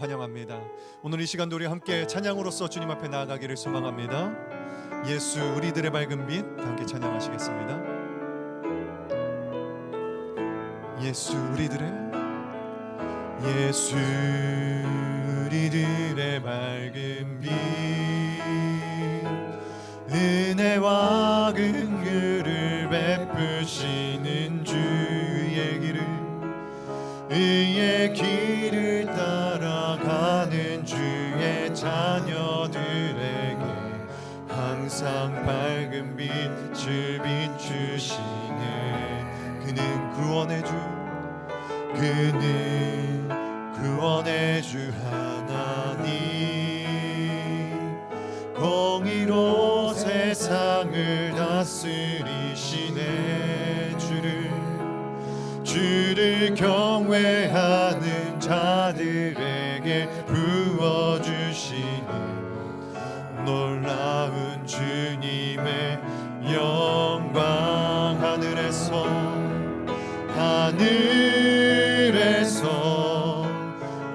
환영합니다. 오늘 이 시간도 우리 함께 찬양으로서 주님 앞에 나아가기를 소망합니다. 예수 우리들의 밝은 빛 함께 찬양하시겠습니다. 예수 우리들의 밝은 빛 은혜와 긍휼을 베푸시는 주의 길을 의의 길을 따라가는 주의 자녀들에게 항상 밝은 빛을 비추시네. 그는 구원의 주 하나님 공의로 세상을 다스리시네. 주를 경외하는 자들에게 부어주시는 놀라운 주님의 영광. 하늘에서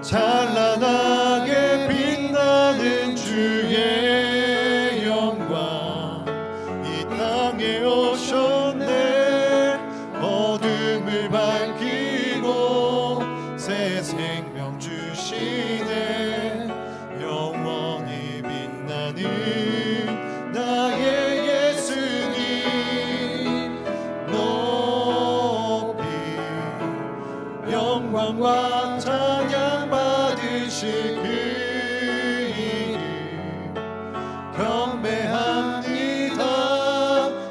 찬란하게 빛나는 주의 영광 이 땅에 오셨네. 어둠을 밝히고 새 생명 주시네. 영원히 빛나는 나의 예수님 높이 영광과 찬양 받으실 그 이름 경배합니다.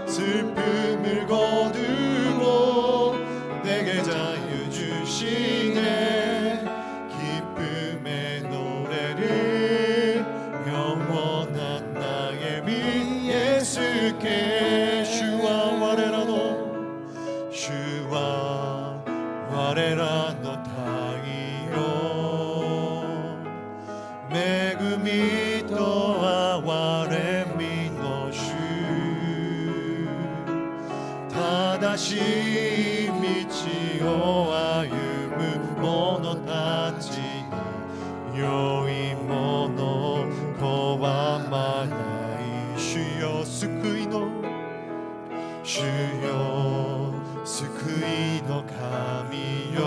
슬픔을 거두고 내게 자유 주시네. 기쁨의 노래를 영원한 나의 빛 예수께 주와 와레라 너 타이요 메구미 또아 와레미 노슈 다다시 미치오 아유무 모노 타치 요이 모노 코와 마나이 주여救いの神よ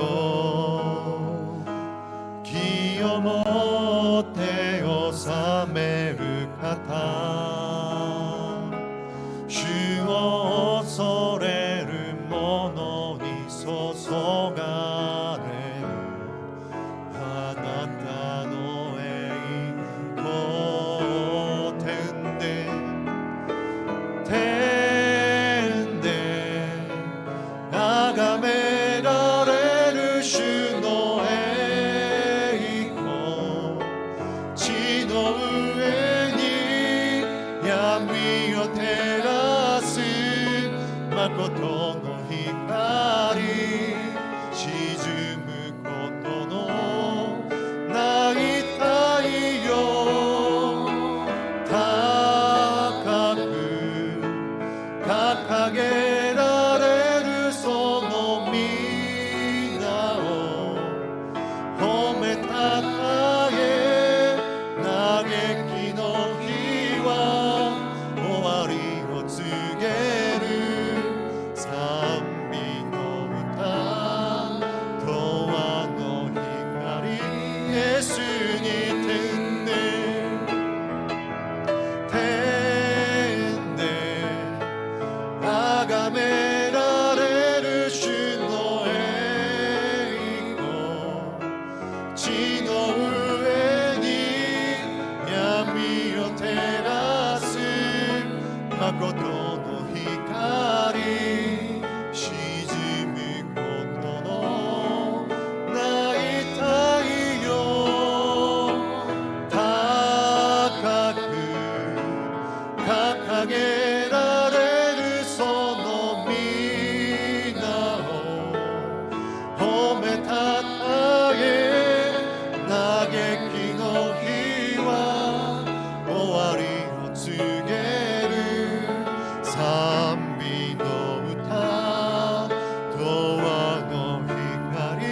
清もって治める方主を恐れる者に注がれるあなたの栄光天で崇められる主の栄光地の上に闇を照らす誠の光沈むことのない太陽高く掲げられるその皆を褒めたたえ嘆きの日は終わりを告げる賛美の歌永遠の光イエスに天で崇められる主の栄光地の上に闇を照らす誠の光沈むことのない太陽高く掲げられるその皆を褒めたたえ嘆きの日は終わりを告げる賛美の歌永遠の光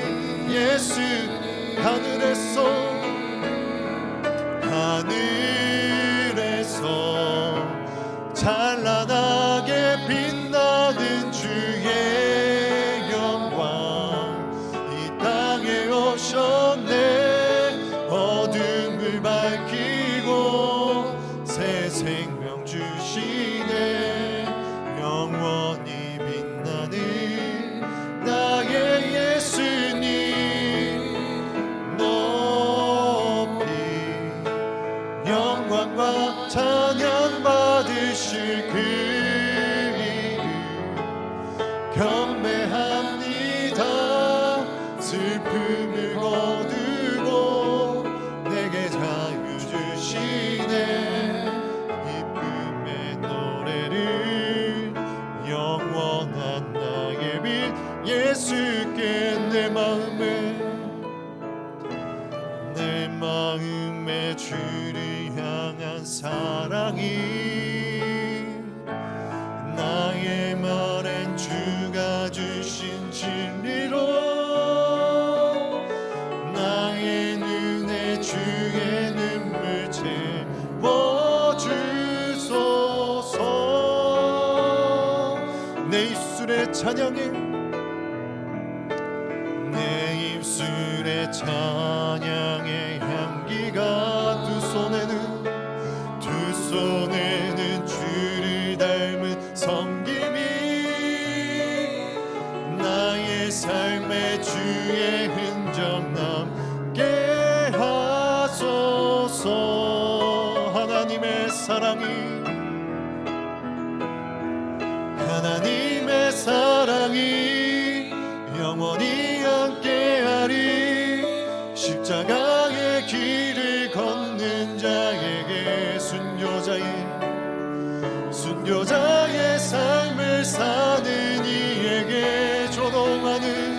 イエス하늘에서 영광과 찬양 받으실 그 이름 경배합니다. 슬픔을 거두고 내게 자유 주시네. 기쁨의 노래를 영원한 나의 빛 예수께 내 마음에 주를 향한 사랑이 나의 말엔 주가 주신 진리로 나의 눈에 주의 눈물 채워주소서. 내 입술의 찬양에 내 입술의 찬양의 향기가 두 손에는 주를 닮은 섬김이 나의 삶에 주의 흔적 남게 하소서. 하나님의 사랑이 영원히 함께하리. 십자가의 길을 걷는 자에게 순교자의 삶을 사는 이에게 조롱하는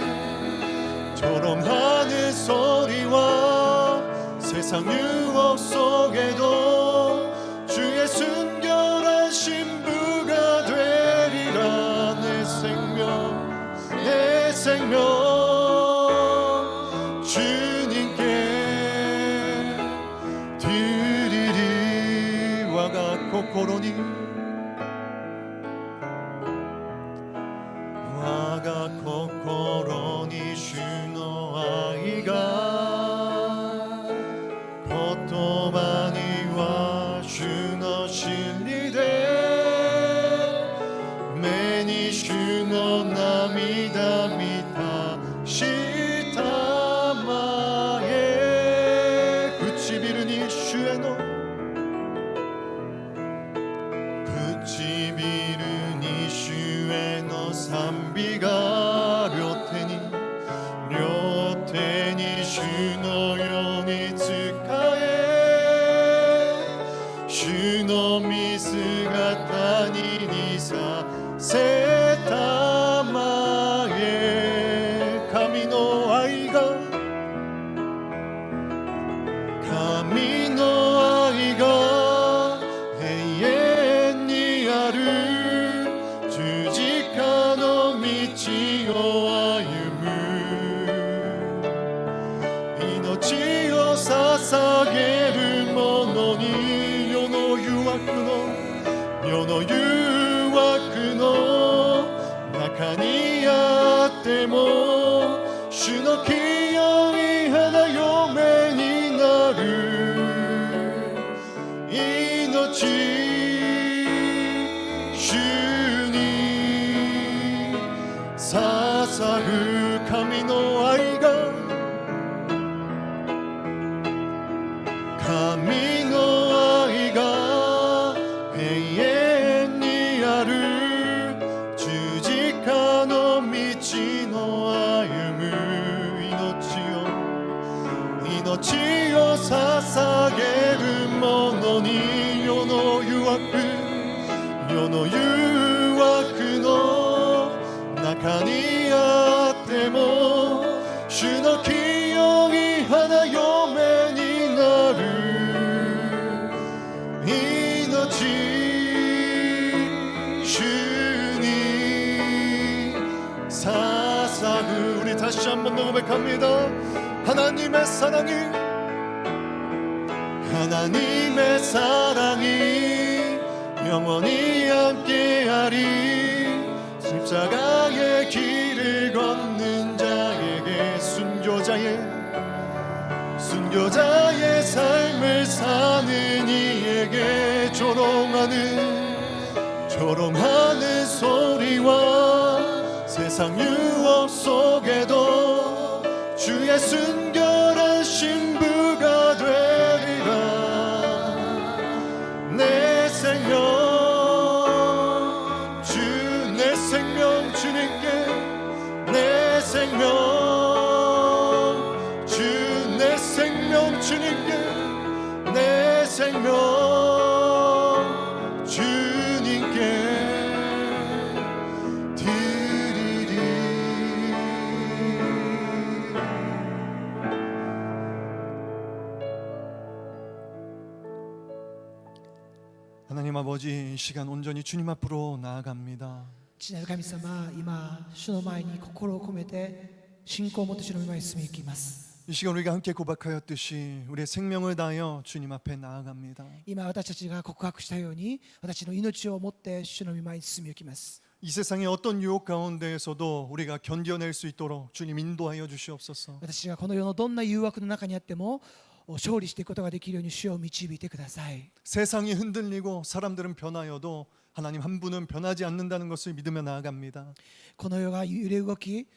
소리와 세상 유혹 속에도 주의 순결한 신부가 되리라. 내 생명 주님께 드리리. 와가 코코로니 주노 아이가 코토바니와 주노 실리데 매니 주노 나미다 미타 시타마에 구치비르니 슈에노 구치비르니 슈에노 산비가 료테니 슈노 요니ツカエ슈노 미스가타니 니사 세타마에 가미노 아이가永遠にある十字架の道を歩む命を捧げる者に世の誘惑の中にあっても主の清い花嫁になる命主に捧ぐ神の愛が永遠にある十字架の道の歩む命を捧げる者に世の誘惑の中にあっても主の清い花嫁になる命主に捧ぐ. 우리 다시 한번 고백합니다. 하나님의 사랑이 영원히 함께하리. 십자가의 길을 걷는 자에게 순교자의 삶을 사는 이에게 조롱하는 소리와 세상 유혹 속에도 주의 순결한 신부가 되리라. 주님께 내 생명 주님께 드리리. 하나님 아버지, 이 시간 온전히 주님 앞으로 나아갑니다. 父なる神様、今主の前に心を込めて信仰を持って主の御前に進み行きます。 이 시간 우리가 함께 고백하였듯이 우리의 생명을 다하여 주님 앞에 나아갑니다. 今私たちが告白したように、私の命を持って主の御前に進み行きます。 이 세상의 어떤 유혹 가운데에서도 우리가 견뎌낼 수 있도록 주님 인도하여 주시옵소서. 私がこの世のどんな誘惑の中にあっても勝利していくことができるように主を導いてください。 세상이 흔들리고 사람들은 변하여도 하나님 한 분은 변하지 않는다는 것을 믿으며 나아갑니다. この世が揺れ動き、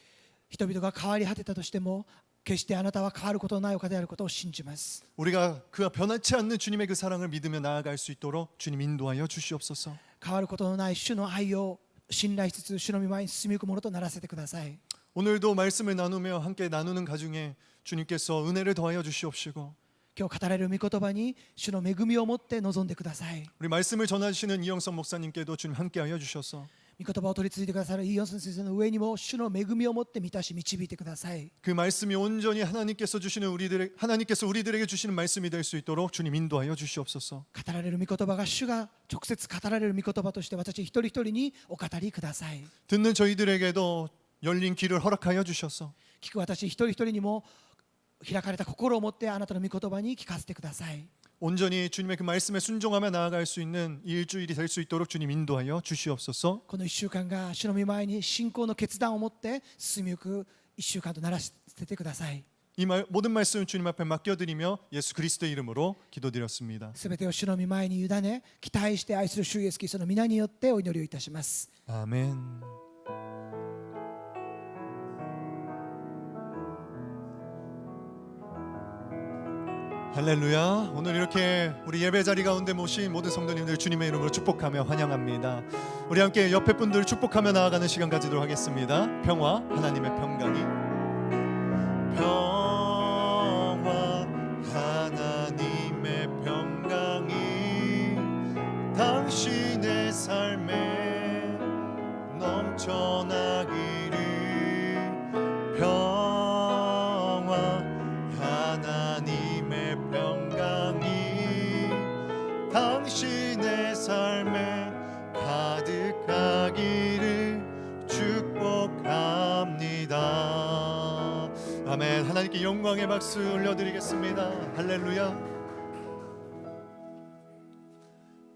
人々が変わり果てたとしても、決してあなたは変わることのないお方であることを信じます。 우리가 그가 변하지 않는 주님의 그 사랑을 믿으며 나아갈 수 있도록 주님 인도하여 주시옵소서. 変わることのない主の愛を信頼しつつ、主の御前に進み行くものとならせてください。 오늘도 말씀을 나누며 함께 나누는 가중에 주님께서 은혜를 더하여 주시옵시고, 今日語られる御言葉に主の恵みを持って臨んでください。 우리 말씀을 전하시는 이영석 목사님께도 주님 함께하여 주셔서 御言葉を取り継いでくださるイヨン先生の上にも主の恵みを持って満たし導いてください。 그 말씀이 온전히 하나님께서 우리들에게 주시는 말씀이 될 수 있도록 주님 인도하여 주시옵소서. 語られる御言葉が主が直接語られる御言葉として私一人一人にお語りください。 듣는 저희들에게도 열린 귀를 허락하여 주셔서 聞く私一人一人にも開かれた心を持ってあなたの御言葉に聞かせてください。 온전히 주님의 그 말씀에 순종하며 나아갈 수 있는 이 일주일이 될 수 있도록 주님 인도하여 주시옵소서. この1週間が主の御前に信仰の決断を持って進みゆく1週間とならせてください。 모든 말씀을 주님 앞에 맡겨드리며 예수 그리스도의 이름으로 기도드렸습니다. すべてを主の御前に委ね、期待して愛する主イエスキリストの皆によってお祈りをいたします。 아멘. 할렐루야. 오늘 이렇게 우리 예배 자리 가운데 모신 모든 성도님들 주님의 이름으로 축복하며 환영합니다. 우리 함께 옆에 분들 축복하며 나아가는 시간 가지도록 하겠습니다. 평화, 하나님의 평강이, 평화, 하나님의 평강이 당신의 삶에 넘쳐나기를. 평화, 하나님의 평강이 당신의 삶에 가득하기를 축복합니다. 아멘. 하나님께 영광의 박수 올려드리겠습니다. 할렐루야.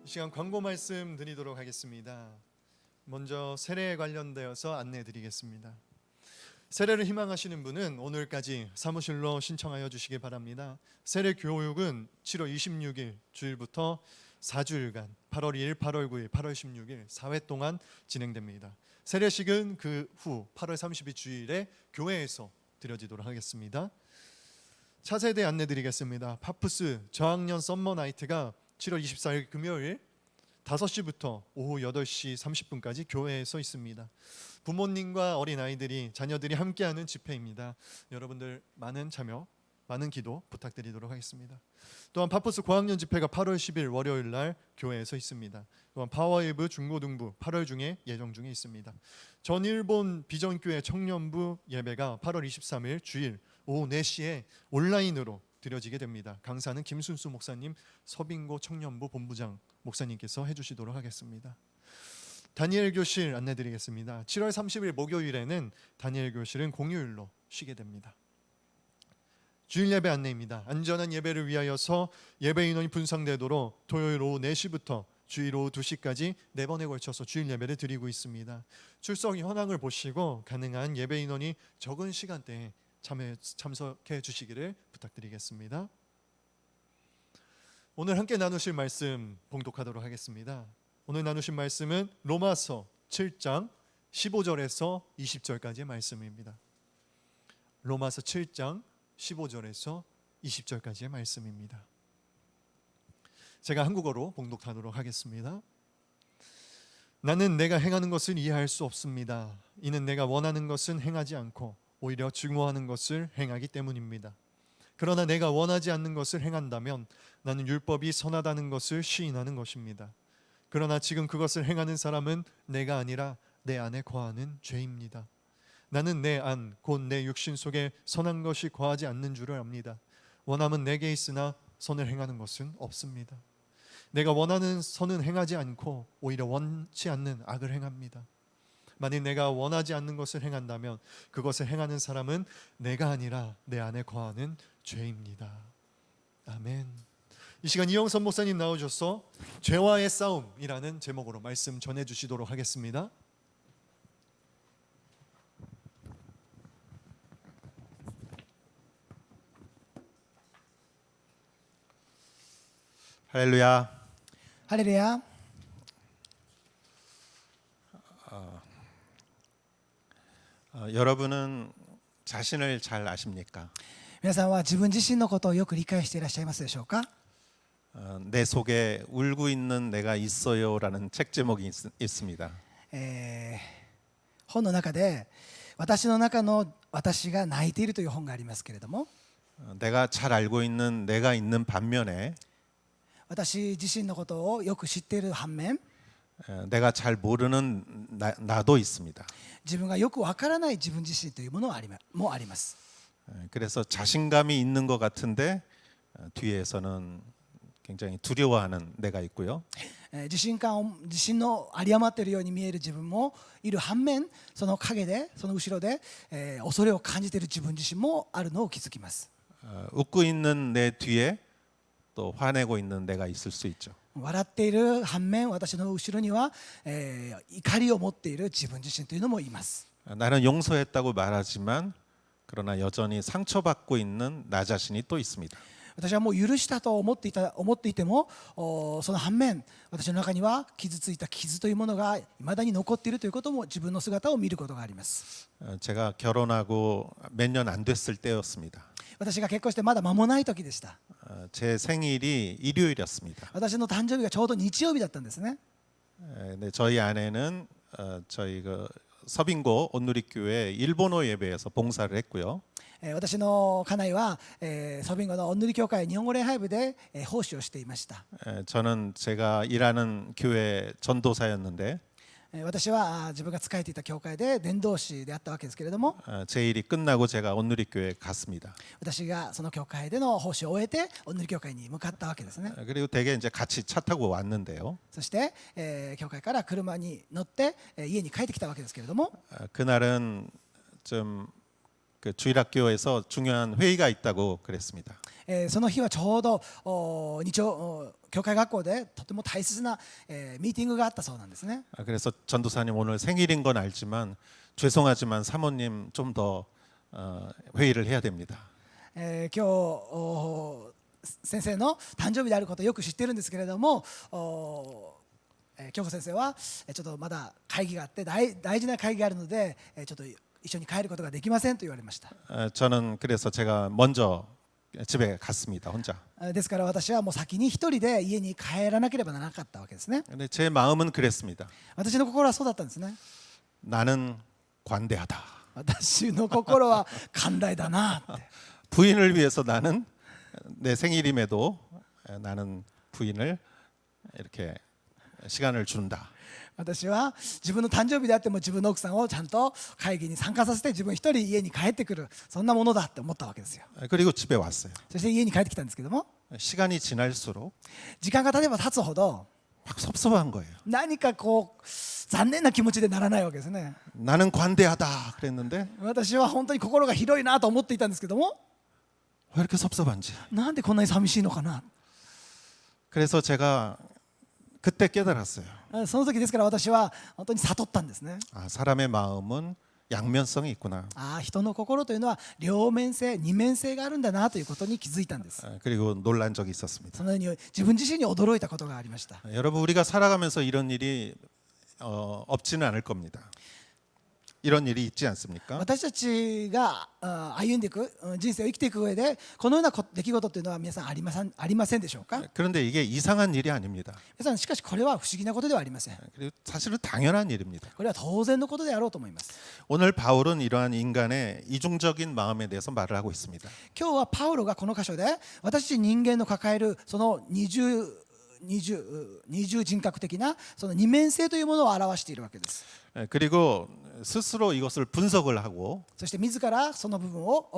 이 시간 광고 말씀 드리도록 하겠습니다. 먼저 세례에 관련되어서 안내해드리겠습니다. 세례를 희망하시는 분은 오늘까지 사무실로 신청하여 주시기 바랍니다. 세례 교육은 7월 26일 주일부터 4주일간 8월 2일, 8월 9일, 8월 16일 4회 동안 진행됩니다. 세례식은 그 후 8월 30일 주일에 교회에서 드려지도록 하겠습니다. 차세대 안내드리겠습니다. 파푸스 저학년 썸머 나이트가 7월 24일 금요일 5시부터 오후 8시 30분까지 교회에서 있습니다. 부모님과 어린아이들이, 자녀들이 함께하는 집회입니다. 여러분들 많은 참여, 많은 기도 부탁드리도록 하겠습니다. 또한 파푸스 고학년 집회가 8월 10일 월요일 날 교회에서 있습니다. 또한 파워웨이브 중고등부 8월 중에 예정 중에 있습니다. 전일본 비전교회 청년부 예배가 8월 23일 주일 오후 4시에 온라인으로 드려지게 됩니다. 강사는 김순수 목사님, 서빙고 청년부 본부장 목사님께서 해주시도록 하겠습니다. 다니엘 교실 안내드리겠습니다. 7월 30일 목요일에는 다니엘 교실은 공휴일로 쉬게 됩니다. 주일 예배 안내입니다. 안전한 예배를 위하여서 예배 인원이 분산되도록 토요일 오후 4시부터 주일 오후 2시까지 4번에 걸쳐서 주일 예배를 드리고 있습니다. 출석 현황을 보시고 가능한 예배 인원이 적은 시간대에 참석해 주시기를 부탁드리겠습니다. 오늘 함께 나누실 말씀 봉독하도록 하겠습니다. 오늘 나누신 말씀은 로마서 7장 15절에서 20절까지의 말씀입니다. 로마서 7장 15절에서 20절까지의 말씀입니다. 제가 한국어로 봉독하도록 하겠습니다. 나는 내가 행하는 것을 이해할 수 없습니다. 이는 내가 원하는 것은 행하지 않고 오히려 증오하는 것을 행하기 때문입니다. 그러나 내가 원하지 않는 것을 행한다면 나는 율법이 선하다는 것을 시인하는 것입니다. 그러나 지금 그것을 행하는 사람은 내가 아니라 내 안에 거하는 죄입니다. 나는 내 안, 곧 내 육신 속에 선한 것이 거하지 않는 줄을 압니다. 원함은 내게 있으나 선을 행하는 것은 없습니다. 내가 원하는 선은 행하지 않고 오히려 원치 않는 악을 행합니다. 만일 내가 원하지 않는 것을 행한다면 그것을 행하는 사람은 내가 아니라 내 안에 거하는 죄입니다. 아멘. 이 시간 이영선 목사님 나오셔서 죄와의 싸움이라는 제목으로 말씀 전해주시도록 하겠습니다. 할렐루야. ハレルヤ。 여러분은 자신을 잘 아십니까? 皆さんは自分自身のことをよく理解していらっしゃいますでしょうか。 내 속에 울고 있는 내가 있어요라는 책 제목이 있습니다. 本の中で私の中の私が泣いているという本がありますけれども、 내가 잘 알고 있는 내가 있는 반면에 私自身のことをよく知っている反面、 내가 잘 모르는 나도 있습니다. 自分がよくわからない自分自身というものもあります。 그래서 자신감이 있는 것 같은데 뒤에서는 굉장히 두려워하는 내가 있고요. 自信の有り余っているように見える自分もいる反面、その陰でその後ろで、恐れを感じている自分自身もあるのを気づきます。 웃고 있는 내 뒤에 또 화내고 있는 내가 있을 수 있죠. 笑っている反面、私の後ろには、怒りを持っている自分自身というのもいます。 나는 용서했다고 말하지만 그러나 여전히 상처받고 있는 나 자신이 또 있습니다. 私はもう許したと思っていても、その反面、私の中には傷ついた傷というものが未だに残っているということも、自分の姿を見ることがあります。 제가 결혼하고 몇 년 안 됐을 때였습니다. 私が結婚してまだ間もない時でした。 제 생일이 일요일이었습니다. 私の誕生日がちょうど日曜日だったんですね。 근데 저희 아내는 저희 그 서빙고 온누리교회 일본어 예배에서 봉사를 했고요. 私の家内は、ソビンゴのお塗り教会日本語礼拝部で、奉仕をしていました。 저는 제가 일하는 교회 전도사였는데 私は自分が仕えていた教会で伝道師であったわけですけれども、 제 일이 끝나고 제가 온누리교회에 갔습니다. 私がその教会での奉仕を終えてお塗り教会に向かったわけですね。 그리고 대개 이제 같이 차 타고 왔는데요. そして、教会から車に乗って、家に帰ってきたわけですけれども、 그날은 좀 그 주일학교에서 중요한 회의가 있다고 그랬습니다. その日はちょうど教会学校でとても大切な、ミーティングがあったそうなんですね。 그래서 전도사님 오늘 생일인 건 알지만 죄송하지만 사모님 좀 더 회의를 해야 됩니다. 今日先生の誕生日であることをよく知っているんですけれども、京子先生はちょっとまだ会議があって大事な会議があるので、ちょっと一緒に帰ることができませんと言われました。 저는 그래서 제가 먼저 집에 갔습니다. 혼자. ですから私はもう先に一人で家に帰らなければならなかったわけですね。 근데 제 마음은 그랬습니다. 私の心はそうだったんですね。 나는 관대하다. 私の心は寛大だなって。 부인을 위해서 나는 내 생일임에도 나는 부인을 이렇게 시간을 준다. 私は自分の誕生日であっても自分の奥さんをちゃんと会議に参加させて自分一人家に帰ってくる、そんなものだって思ったわけですよ。 그리고 집에 왔어요. そして家に帰ってきたんですけども、 시간이 지날수록 時間が経てば経つほど 막 섭섭한 거예요. 何かこう残念な気持ちでならないわけですね。 나는 관대하다 그랬는데 私は本当に心が広いなと思っていたんですけども、 왜 이렇게 섭섭한지. なんでこんなに寂しいのかな。 그래서 제가 그때 깨달았어요. その時ですから私は本当に悟ったんですね。 아, 사람의 마음은 양면성이 있구나. 人の心というのは両面性、二面性があるんだなということに気づいたんです。 그리고 놀란 적이 있었습니다. そのように自分自身に驚いたことがありました。 여러분 우리가 살아가면서 이런 일이 없지는 않을 겁니다. 이런 일이 있지 않습니까? 私たちが歩んでいく人生を生きていく上でこのような出来事というのは皆さんありませんでしょうか。 그런데 이게 이상한 일이 아닙니다. 皆さんしかしこれは不思議なことではありません。 그리고 사실은 당연한 일입니다. これは当然のことであろうと思います。 오늘 바울은 이러한 인간의 이중적인 마음에 대해서 말을 하고 있습니다. 今日はパウロがこの箇所で私たち人間の抱えるその二重人格的なその二面性というものを表しているわけです。 그리고 스스로 이것을 분석을 하고 そして自らその部分を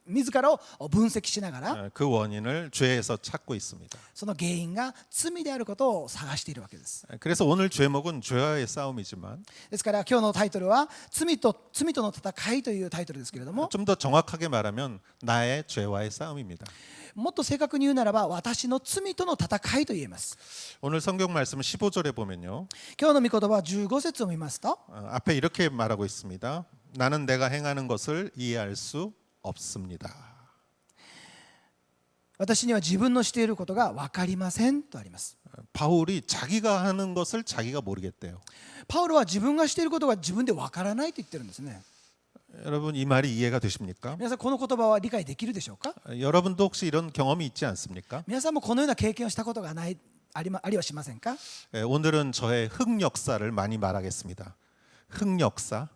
自らを分析しながら 그 원인을 죄에서 찾고 있습니다. その原因が罪であることを探しているわけです。 그래서 오늘 제목은 죄와의 싸움이지만 ですから今日のタイトルは罪との戦いというタイトルですけれども、 좀 더 정확하게 말하면 나의 죄와의 싸움입니다. もっと正確に言うならば私の罪との戦いと言えます。 오늘 성경 말씀 15절에 보면요. 今日の御言葉15節を見ますと 앞에 이렇게 말하고 있습니다. 나는 내가 행하는 것을 이해할 수 없습니다. 私には自分のしていることが分かりませんとあります。 바울이 자기가 하는 것을 자기가 모르겠대요. パウロは自分がしていることが自分で分からないと言ってるんですね。 여러분 이 말이 이해가 되십니까? 皆さんこの言葉は理解できるでしょうか。 여러분도 혹시 이런 경험이 있지 않습니까? 皆さんもこのような経験をしたことがないありはしませんか。 오늘은 저의 흑역사를 많이 말하겠습니다. 흑역사,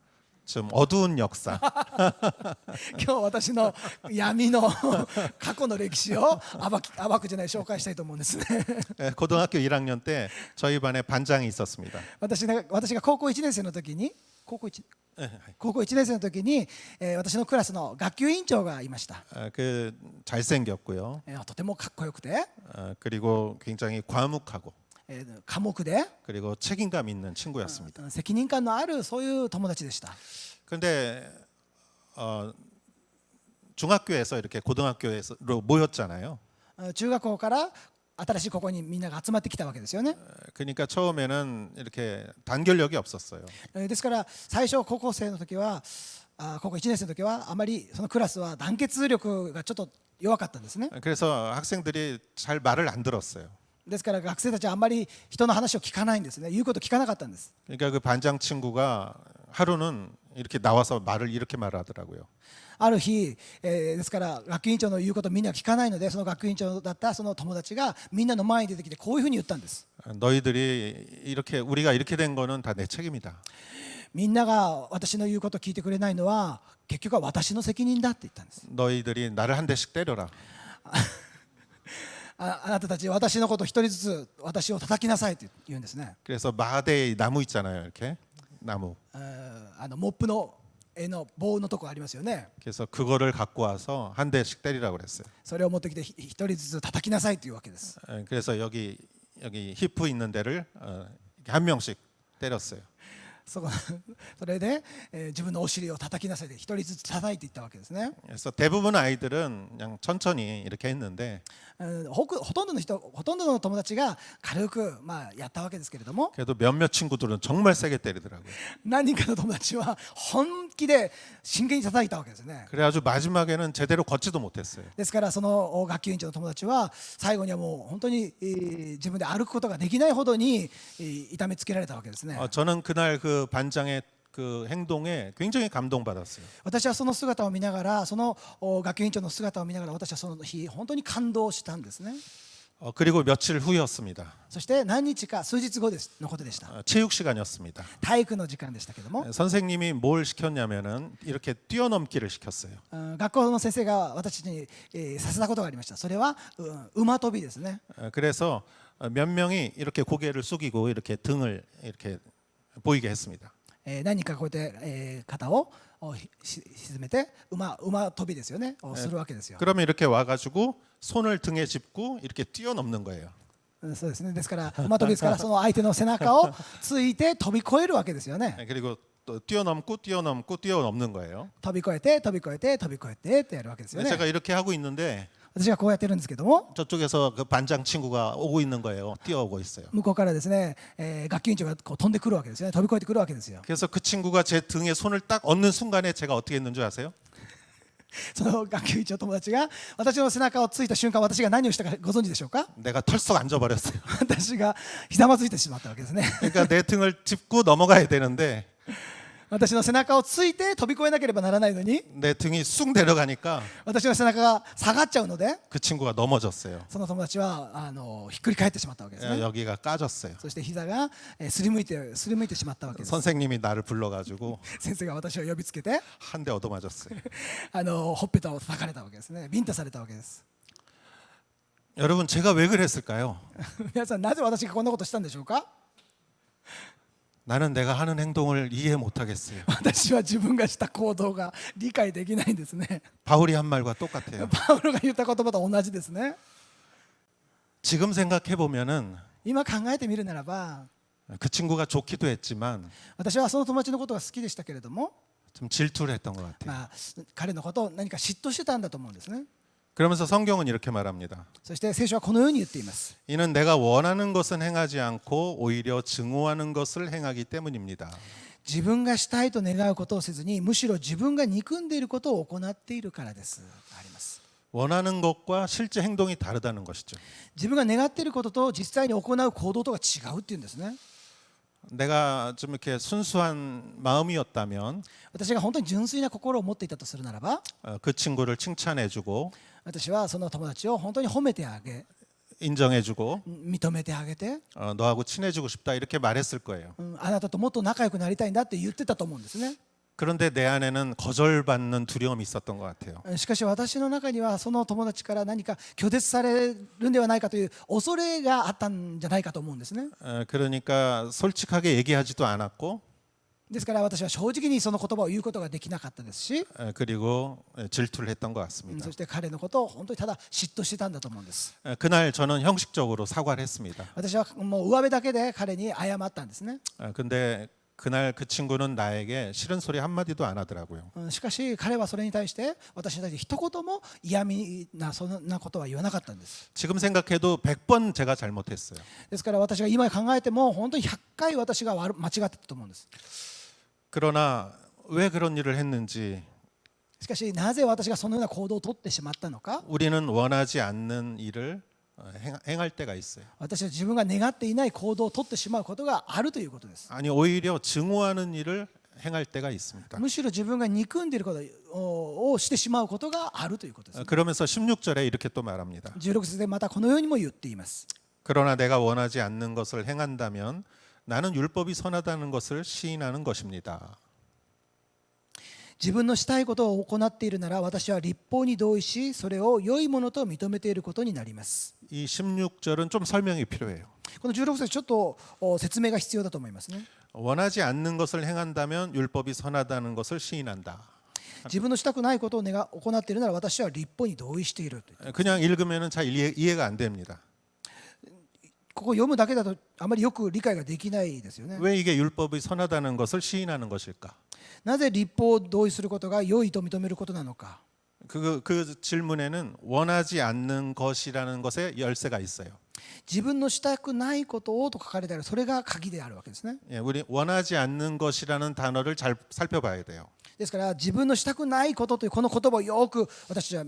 좀 어두운 역사. 今日私の闇の過去の歴史を暴くじゃない紹介したいと思うんですね。 고등학교 1학년 때 저희 반에 반장이 있었습니다. 私が高校1年生の時に高校1年生の時に、私のクラスの学級委員長がいました。 그 잘생겼고요. とてもかっこよくて、 그리고 굉장히 과묵하고 寡黙で 그리고 책임감 있는 친구였습니다. 責任感のあるそういう友達でした。 그런데 중학교에서 이렇게 고등학교로 모였잖아요. 中学校から新しい高校にみんなが集まってきたわけですよね。 그러니까 처음에는 이렇게 단결력이 없었어요. ですから最初高校生の時は高校1年生の時はあまりそのクラスは団結力がちょっと弱かったんですね。 그래서 학생들이 잘 말을 안 들었어요. ですから学生たちはあんまり人の話を聞かないんですね。言うこと聞かなかったんです。 그러니까 그 반장 친구가 하루는 이렇게 나와서 말을 이렇게 말하더라고요. ある日、ですから学級委員長の言うことをみんな聞かないので、その学級委員長だったその友達がみんなの前に出てきてこういうふうに言ったんです。 너희들이 이렇게 우리가 이렇게 된 거는 다 내 책임이다. みんなが私の言うことを聞いてくれないのは結局は私の責任だって言ったんです。 너희들이 나를 한 대씩 때려라. あなたたち私のことを一人ずつ私を叩きなさいって言うんですね。 그래서 마대 나무 있잖아요, 이렇게 나무. モップの絵の棒のとこありますよね。 그래서 그거를 갖고 와서 한 대씩 때리라고 그랬어요. それを持ってきて一人ずつ叩きなさいというわけです。 그래서 여기 히프 있는 데를 이렇게 한 명씩 때렸어요. それで、自分のお尻を叩きなさいで一人ずつ叩いていったわけですね。 그래서 대부분 아이들은 그냥 천천히 이렇게 했는데 ほとんどの友達が軽くやったわけですけれども、 그래도 몇몇 친구들은 정말 세게 때리더라고요. 何人かの友達は本気で真剣に叩いたわけですね。 그래가지고 마지막에는 제대로 걷지도 못했어요. ですからその学級委員長の友達は最後にはもう本当に自分で歩くことができないほどに痛めつけられたわけですね。 저는 그날 그 반장의 그 행동에 굉장히 감동받았어요. 私はその姿を見ながら、その学級委員長の姿を見ながら、私はその日本当に感動したんですね。 그리고 며칠 후였습니다. そして何日か数日後のことでした。 체육 시간이었습니다. 体育の時間でしたけども、 선생님이 뭘 시켰냐면은 이렇게 뛰어넘기를 시켰어요. 学校の先生が私にさせたことがありました。それは馬跳びですね。 그래서 몇 명이 이렇게 고개를 숙이고 이렇게 등을 이렇게 보이게 했습니다. 何人かこうやって肩を沈めて馬跳びですよねをするわけですよ。 그러면 이렇게 와가지고 손을 등에 짚고 이렇게 뛰어넘는 거예요. そうですね。ですから馬跳びですからその相手の背中をついて飛び越えるわけですよね。 그리고 또 뛰어넘고 뛰어넘는 거예요. 飛び越えてってやるわけですよね。 제가 이렇게 하고 있는데 私がこうやってるんですけども、 저쪽에서 그 반장 친구가 오고 있는 거예요. 뛰어오고 있어요. 向こうからですね、学級委員長がこう飛んでくるわけですよね。飛び越えてくるわけですよ。 그래서 그 친구가 제 등에 손을 딱 얹는 순간에 제가 어떻게 했는 줄 아세요? その学級委員長の友達が私の背中をついた瞬間、私が何をしたかご存知でしょうか。 내가 털썩 앉아버렸어요. 私がひざまずいてしまったわけですね。 그러니까 내 등을 짚고 넘어가야 되는데 私の背中をついて飛び越えなければならないのに 내 등이 쑥 내려가니까 私の背中が下がっちゃうので 그 친구가 넘어졌어요. その友達はひっくり返ってしまったわけですね。 여기가 까졌어요. そして膝がすりむいてしまったわけです。 선생님이 나를 불러가지고 先生が私を呼びつけて 한 대 얻어맞았어요. ほっぺたを叩かれたわけですね。ビンタされたわけです。 여러분 제가 왜 그랬을까요? 皆さんなぜ私がこんなことしたんでしょうか？ 나는 내가 하는 행동을 이해 못하겠어요. 私は自分がした行動が理解できないんですね。 바울이 한 말과 똑같아요. パウロが言った言葉と同じですね。 지금 생각해 보면은 今考えてみるならば 그 친구가 좋기도 했지만 私はその友達のことが好きでしたけれども、 좀 질투를 했던 것 같아요. 彼のことを何か嫉妬してたんだと思うんですね。 그러면서 성경은 이렇게 말합니다. そして聖書はこのように言っています。 이는 내가 원하는 것은 행하지 않고 오히려 증오하는 것을 행하기 때문입니다. 自分がしたいと願うことをせずにむしろ自分が憎んでいることを行っているからです。あります。 원하는 것과 실제 행동이 다르다는 것이죠. 自分が願っていることと実際に行う行動とが違うっていうんですね。 내가 좀 이렇게 순수한 마음이었다면 私が本当に純粋な心を持っていたとするならば、 그 친구를 칭찬해주고 私はその友達を本当に褒めてあげ、 인정해주고 認めてあげて、 너하고 친해지고 싶다 이렇게 말했을 거예요. あなたともっと仲良くなりたいんだって言ってたと思うんですね。 그런데 내 안에는 거절받는 두려움이 있었던 것 같아요. しかし私の中にはその友達から何か拒絶されるんではないかという恐れがあったんじゃないかと思うんですね。 그러니까 솔직하게 얘기하지도 않았고 ですから私は正直にその言葉を言うことができなかったですし、 그리고 질투를 했던 것 같습니다. そして彼のことを本当にただ嫉妬してたんだと思うんです。 그날 저는 형식적으로 사과를 했습니다. 私はもう上辺だけで彼に謝ったんですね。 근데 그날 그 친구는 나에게 싫은 소리 한마디도 안 하더라고요. しかし彼はそれに対して私に対して一言も嫌味なそんなことは言わなかったんです。 지금 생각해도 100번 제가 잘못했어요. ですから私が今考えても本当に100回私が間違ってたと思うんです。 그러나 왜 그런 일을 했는지 しかしなぜ私がそのような行動をとってしまったのか、 우리는 원하지 않는 일을 행할 때가 있어요. 私は自分が願っていない行動をとってしまうことがあるということです。 아니 오히려 증오하는 일을 행할 때가 있습니다. むしろ自分が憎んでいることをしてしまうことがあるということです。 그러면서 16절에 이렇게 또 말합니다. 16節でまたこのようにも言っています。 그러나 내가 원하지 않는 것을 행한다면 나는 율법이 선하다는 것을 시인하는 것입니다. 自分のしたいことを行っているなら私は律法に同意しそれを良いものと認めていることになります。 이 16절은 좀 설명이 필요해요. この16節ちょっと説明が必要だと思いますね。 원하지 않는 것을 행한다면 율법이 선하다는 것을 시인한다. 自分のしたくないことを行っているなら私は律法に同意していると。 그냥 읽으면 잘 이해가 안 됩니다. ここ読むだけだとあまりよく理解ができないですよね。 왜 이게 율법이 선하다는 것을 시인하는 것일까? なぜ律法を同意することが良いと認めることなのか。 그 질문에는 원하지 않는 것이라는 것에 열쇠가 있어요. 自分のしたくないことをと書かれてある、それが鍵であるわけですね。 예, 우리 원하지 않는 것이라는 단어를 잘 살펴봐야 돼요. ですから自分のしたくないことというこの言葉をよく私は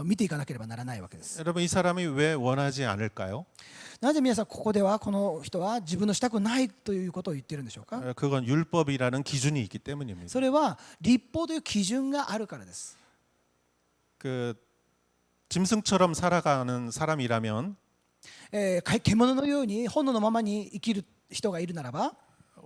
見ていかなければならないわけです。 여러분 이 사람이 왜 원하지 않을까요? なぜ皆さんここではこの人は自分のしたくないということを言っているんでしょうか。 그건 율법이라는 기준이 있기 때문입니다. それは律法という基準があるからです。 그 짐승처럼 살아가는 사람이라면 獣のように本能のままに生きる人がいるならば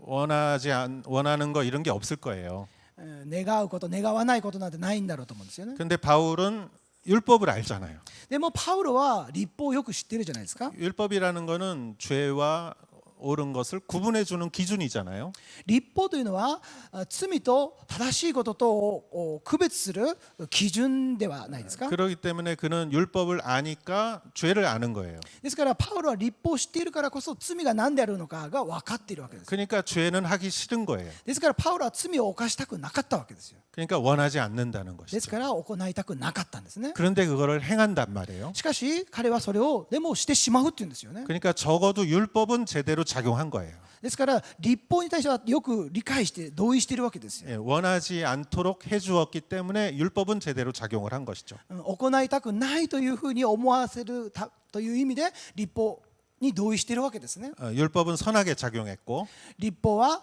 원하는 거 이런 게 없을 거예요. 願うこと願わないことなんてないんだろうと思うんですよね。 근데 바울은 율법을 알잖아요. でもパウロは律法をよく知っているじゃないですか。 율법이라는 거는 죄와 옳은 것을 구분해 주는 기준이잖아요. 律法というのは罪と正しいこととを区別する基準ではないですか。 그렇기 때문에 그는 율법을 아니까 죄를 아는 거예요. ですからパウロは律法を知っているからこそ罪が何であるのかが分かっているわけです。 그러니까 죄는 하기 싫은 거예요. ですからパウロは罪を犯したくなかったわけですよ。 그러니까 원하지 않는다는 です 것이죠. から行いたくなかったんですね。 그런데 그거를 행한단 말이에요. しかし彼はそれをでもしてしまうっていうんですよね。 그러니까 적어도 율법은 제대로 작용한 거예요. ですから律法に対してはよく理解して同意しているわけですよ。 예, 원하지 않도록 해주었기 때문에 율법은 제대로 작용을 한 것이죠. 行いたくないというふうに思わせるという意味で律法に同意しているわけですね。 율법은 선하게 작용했고 立法は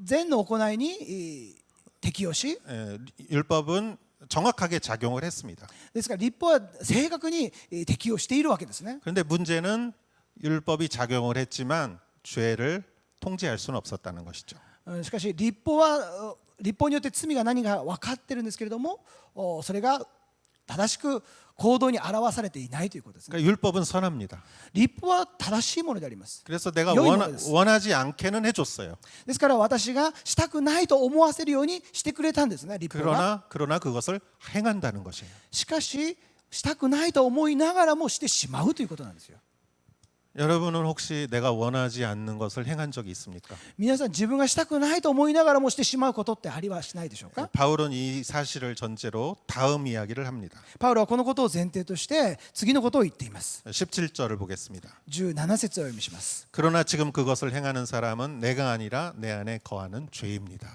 善の行いに適用し、 율법은 정확하게 작용을 했습니다. ですから立法は正確に適用しているわけですね。 그런데 문제는 율법이 작용을 했지만 죄를 통제할 수는 없었다는 것이죠. しかし立法によって罪が何か分かってるんですけれども、それが正しく行動に表されていないということですね。 그러니까 율법은 선합니다. 立法は正しいものであります。 그래서 내가 여인 뭐였어? 원하지 않게는 해줬어요. ですから私がしたくないと思わせるようにしてくれたんですね、立法が。 그러나 그것을 행한다는 것이에요. しかししたくないと思いながらもしてしまうということなんですよ。 여러분은 혹시 내가 원하지 않는 것을 행한 적이 있습니까? 皆さん自分がしたくないと思いながらもしてしまうことってありはしないでしょうか。 바울은 이 사실을 전제로 다음 이야기를 합니다. パウロはこのことを前提として次のことを言っています。 17절을 보겠습니다. 17節をお読みします。 그러나 지금 그것을 행하는 사람은 내가 아니라 내 안에 거하는 죄입니다.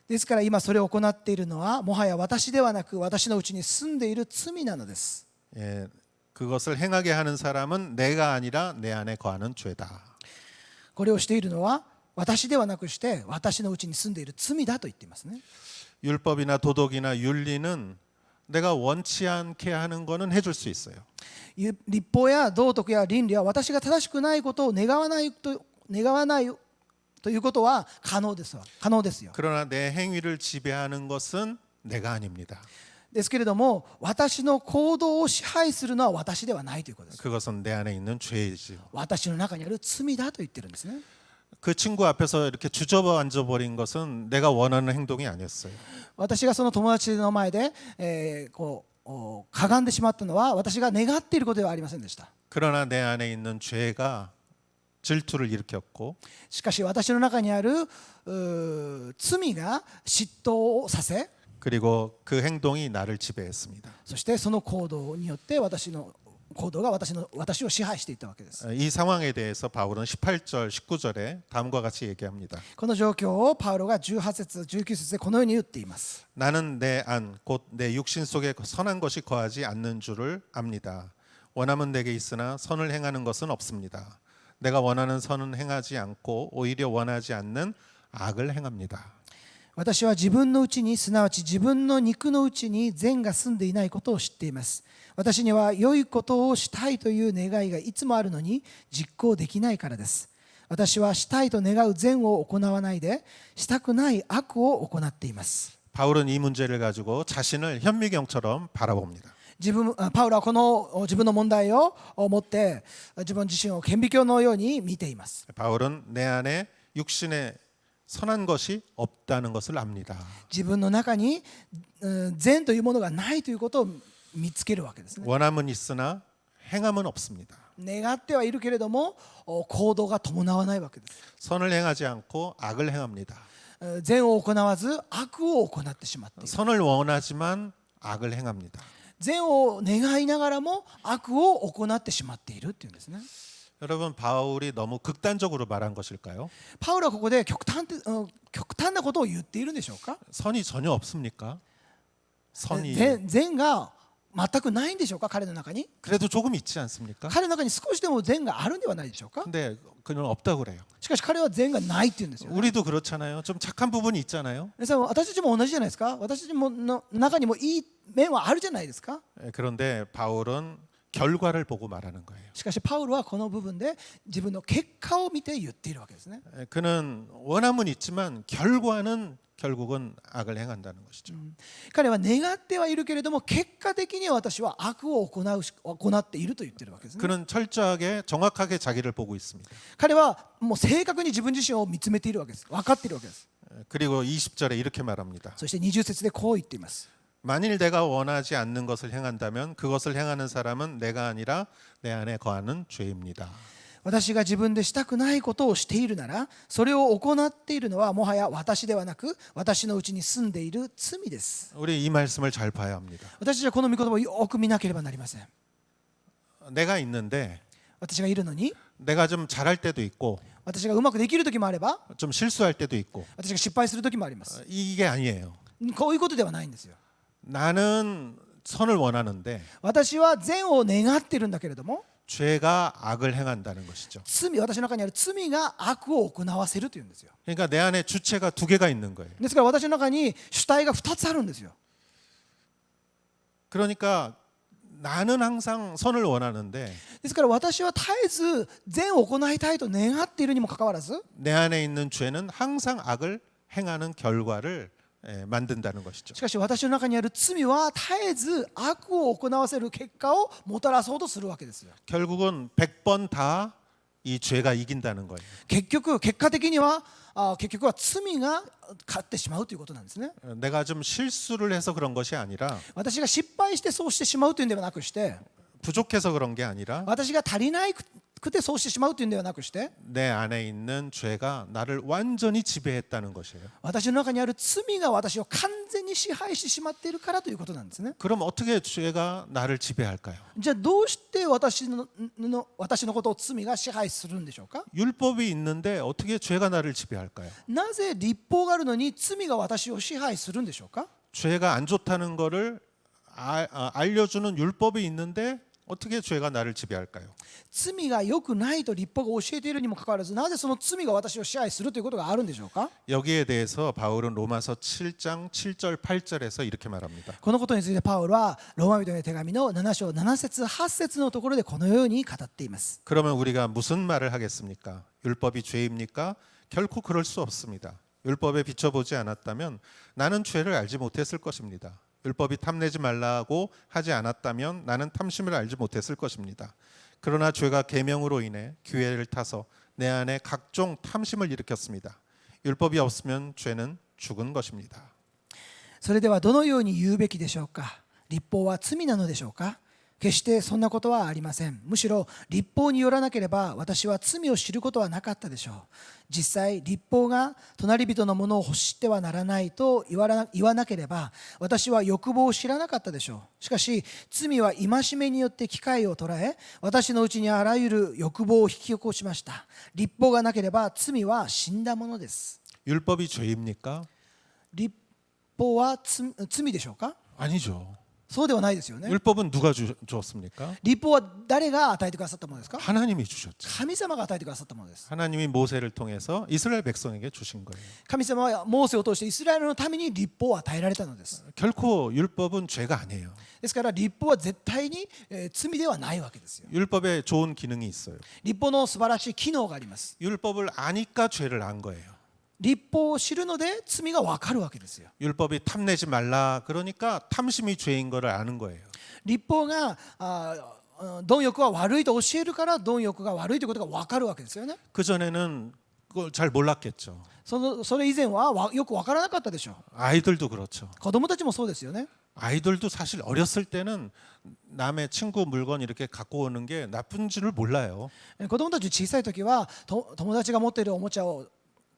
ですから今それを行っているのはもはや私ではなく私のうちに住んでいる罪なのです。 예, 그것을 행하게 하는 사람은 내가 아니라 내 안에 거하는 죄다. これをしているのは私ではなくして私のうちに住んでいる罪だと言っていますね。 율법이나 도덕이나 윤리는 내가 원치 않게 하는 거는 해줄 수 있어요. 立法や道徳や倫理は私が正しくないことを願わないということは可能ですよ。 그러나 내 행위를 지배하는 것은 내가 아닙니다. ですけれども私の行動を支配するのは私ではないということです。 그것은 내 안에 있는 죄이지요. 私の中にある罪だと言ってるんですね。 그 친구 앞에서 이렇게 주저앉아 버린 것은 내가 원하는 행동이 아니었어요. 私がその友達の前で、かがんでしまったのは私が願っていることではありませんでした。 그러나 내 안에 있는 죄가 질투를 일으켰고 しかし私の中にある罪が嫉妬をさせ、 그리고 그 행동이 나를 지배했습니다. そしてその行動によって私の行動が私を支配していったわけです。 이 상황에 대해서 바울은 18절, 19절에 다음과 같이 얘기합니다. この状況をパウロが18節19節でこのように言っています。 나는 내 안, 곧 내 육신 속에 선한 것이 거하지 않는 줄을 압니다. 원함은 내게 있으나 선을 행하는 것은 없습니다. 내가 원하는 선은 행하지 않고 오히려 원하지 않는 악을 행합니다. 私は自分のうちにすなわち自分の肉のうちに善が住んでいないことを知っています。私には良いことをしたいという願いがいつもあるのに実行できないからです。私はしたいと願う善を行わないでしたくない悪を行っています。 바울은 이 문제를 가지고 자신을 현미경처럼 바라봅니다. パウロはこの自分の問題を持って自分自身を顕微鏡のように見ています。 바울은 내 안에 육신에 선한 것이 없다는 것을 압니다. 自分の中に善というものがないということを見つけるわけですね。 원함은 있으나 행함은 없습니다. 願ってはいるけれども行動が伴わないわけです。 선을 행하지 않고 악을 행합니다. 善を行わず悪を行ってしまっている。 선을 원하지만 악을 행합니다. 善を願いながらも悪を行ってしまっているっていうんですね。 여러분 바울이 너무 극단적으로 말한 것일까요? パウロはここで極端なことを言っているんでしょうか。 선이 전혀 없습니까? 선이 善が全くないんでしょうか、彼の中に。 그래도 조금 있지 않습니까? 彼の中に少しでも善があるんではないでしょうか。 근데 그는 없다고 그래요. しかし彼は善がないって言うんですよ。 우리도 그렇잖아요. 좀 착한 부분이 있잖아요. 皆さん私たちも同じじゃないですか。私たちもの中にもいい面はあるじゃないですか。 그런데 바울은 결과를 보고 말하는 거예요. しかしパウロはこの部分で自分の結果を見て言っているわけですね。 그는 원함은 있지만 결과는 결국은 악을 행한다는 것이죠. 彼は願ってはいるけれども結果的には私は悪を行っていると言っているわけですね。 그는 철저하게 정확하게 자기를 보고 있습니다. 彼はもう正確に自分自身を見つめているわけです。分かっているわけです。 그리고 20절에 이렇게 말합니다. そして20節でこう言っています。 만일 내가 원하지 않는 것을 행한다면 그것을 행하는 사람은 내가 아니라 내 안에 거하는 죄입니다. 私が自分でしたくないことをしているならそれを行っているのはもはや私ではなく私のうちに住んでいる罪です。 우리 이 말씀을 잘 봐야 합니다. 私たちはこの御言葉をよく見なければなりません。 내가 있는데 私がいるのに 내가 좀 잘할 때도 있고 私がうまくできる時もあれば 좀 실수할 때도 있고 私が失敗する時もあります。 이게 아니에요. こういうことではないんですよ。 나는 선을 원하는데 私は善を願っているんだけれども 죄가 악을 행한다는 것이죠. 罪、私の中にある罪が悪を行わせるというんですよ。 그러니까 내 안에 주체가 두 개가 있는 거예요. ですから私の中に主体が2つあるんですよ。 그러니까 나는 항상 선을 원하는데 ですから私は絶えず善を行いたいと願っているにもかかわらず 내 안에 있는 죄는 항상 악을 행하는 결과를 만든다는 것이죠. しかし私の中にある罪は絶えず悪を行わせる結果をもたらそうとするわけですよ。 결국은 100번 다 이 죄가 이긴다는 거예요. 結果的には結局は罪が勝ってしまうということなんですね。 내가 좀 실수를 해서 그런 것이 아니라 私が失敗してそうしてしまうというんではなくして 부족해서 그런 게 아니라 私が足りなくてそうしてしまうというんではなくして 내 안에 있는 죄가 나를 완전히 지배했다는 것이에요. 私の中にある罪が私を完全に支配してしまっているからということなんですね。 그럼 어떻게 죄가 나를 지배할까요? じゃあどうして私のことを罪が支配するんでしょうか。 율법이 있는데 어떻게 죄가 나를 지배할까요? なぜ律法があるのに罪が私を支配するんでしょうか。 죄가 안 좋다는 거를 알려주는 율법이 있는데 어떻게 죄가 나를 지배할까요? 罪が良くないと律法が教えているにもかかわらずなぜその罪が私を支配するということがあるんでしょうか。 여기에 대해서 바울은 로마서 7장 7절 8절에서 이렇게 말합니다. このことについてパウロはローマ人への手紙の7章7節8節のところでこのように語っています。 그러면 우리가 무슨 말을 하겠습니까? 율법이 죄입니까? 결코 그럴 수 없습니다. 율법에 비춰보지 않았다면 나는 죄를 알지 못했을 것입니다. 율법이 탐내지 말라고 하지 않았다면 나는 탐심을 알지 못했을 것입니다. 그러나 죄가 계명으로 인해 기회를 타서 내 안에 각종 탐심을 일으켰습니다. 율법이 없으면 죄는 죽은 것입니다. それではどのように言うべきでしょうか。律法は罪なのでしょうか。決してそんなことはありません。むしろ律法によらなければ私は罪を知ることはなかったでしょう。実際律法が隣人のものを欲してはならないと言わなければ私は欲望を知らなかったでしょう。しかし罪は戒めによって機会を捉え私のうちにあらゆる欲望を引き起こしました。律法がなければ罪は死んだものです。 율법이 죄입니까? 律法は罪でしょうか。 아니죠. そうではないですよね。 율법은 누가 주었습니까? 律法は誰が与えてくださったものですか。 하나님이 주셨죠. 神様が与えてくださったものです。 하나님이 모세를 통해서 이스라엘 백성에게 주신 거예요. 神様はモーセを通してイスラエルのために律法を与えられたのです。 결코 율법은 죄가 아니에요. ですから律法は絶対に罪ではないわけですよ。 율법에 좋은 기능이 있어요. 律法の素晴らしい機能があります。 율법을 아니까 죄를 안 거예요. 律法を知るので罪が分かるわけですよ。 율법이 탐내지 말라 그러니까 탐심이 죄인 거를 아는 거예요. 律法が貪欲は悪いと教えるから貪欲が悪いということが分かるわけですよね。 그 전에는 그걸 잘 몰랐겠죠. それ以前はよく分からなかったでしょう。 아이들도 그렇죠. 子供たちもそうですよね。 아이들도 사실 어렸을 때는 남의 친구 물건 이렇게 갖고 오는 게 나쁜 줄을 몰라요. 子供たち小さい時は友達が持っているおもちゃを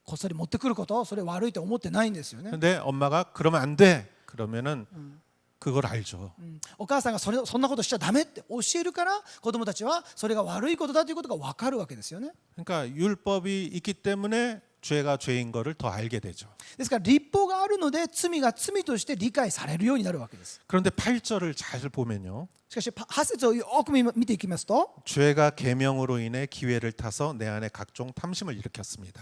こっそり持ってくることそれ悪いと思ってないんですよね。 근데 엄마가 그러면 안 돼. 그러면은 그걸 알죠. お母さんがそんなことしちゃダメって教えるから子供たちはそれが悪いことだということが分かるわけですよね。 그러니까 율법이 있기 때문에 죄가 죄인 거를 더 알게 되죠. ですから律法があるので罪が罪として理解されるようになるわけです。 그런데 8절을 잘 보면요. しかし8節をよく見ていきますと 죄가 계명으로 인해 기회를 타서 내 안에 각종 탐심을 일으켰습니다.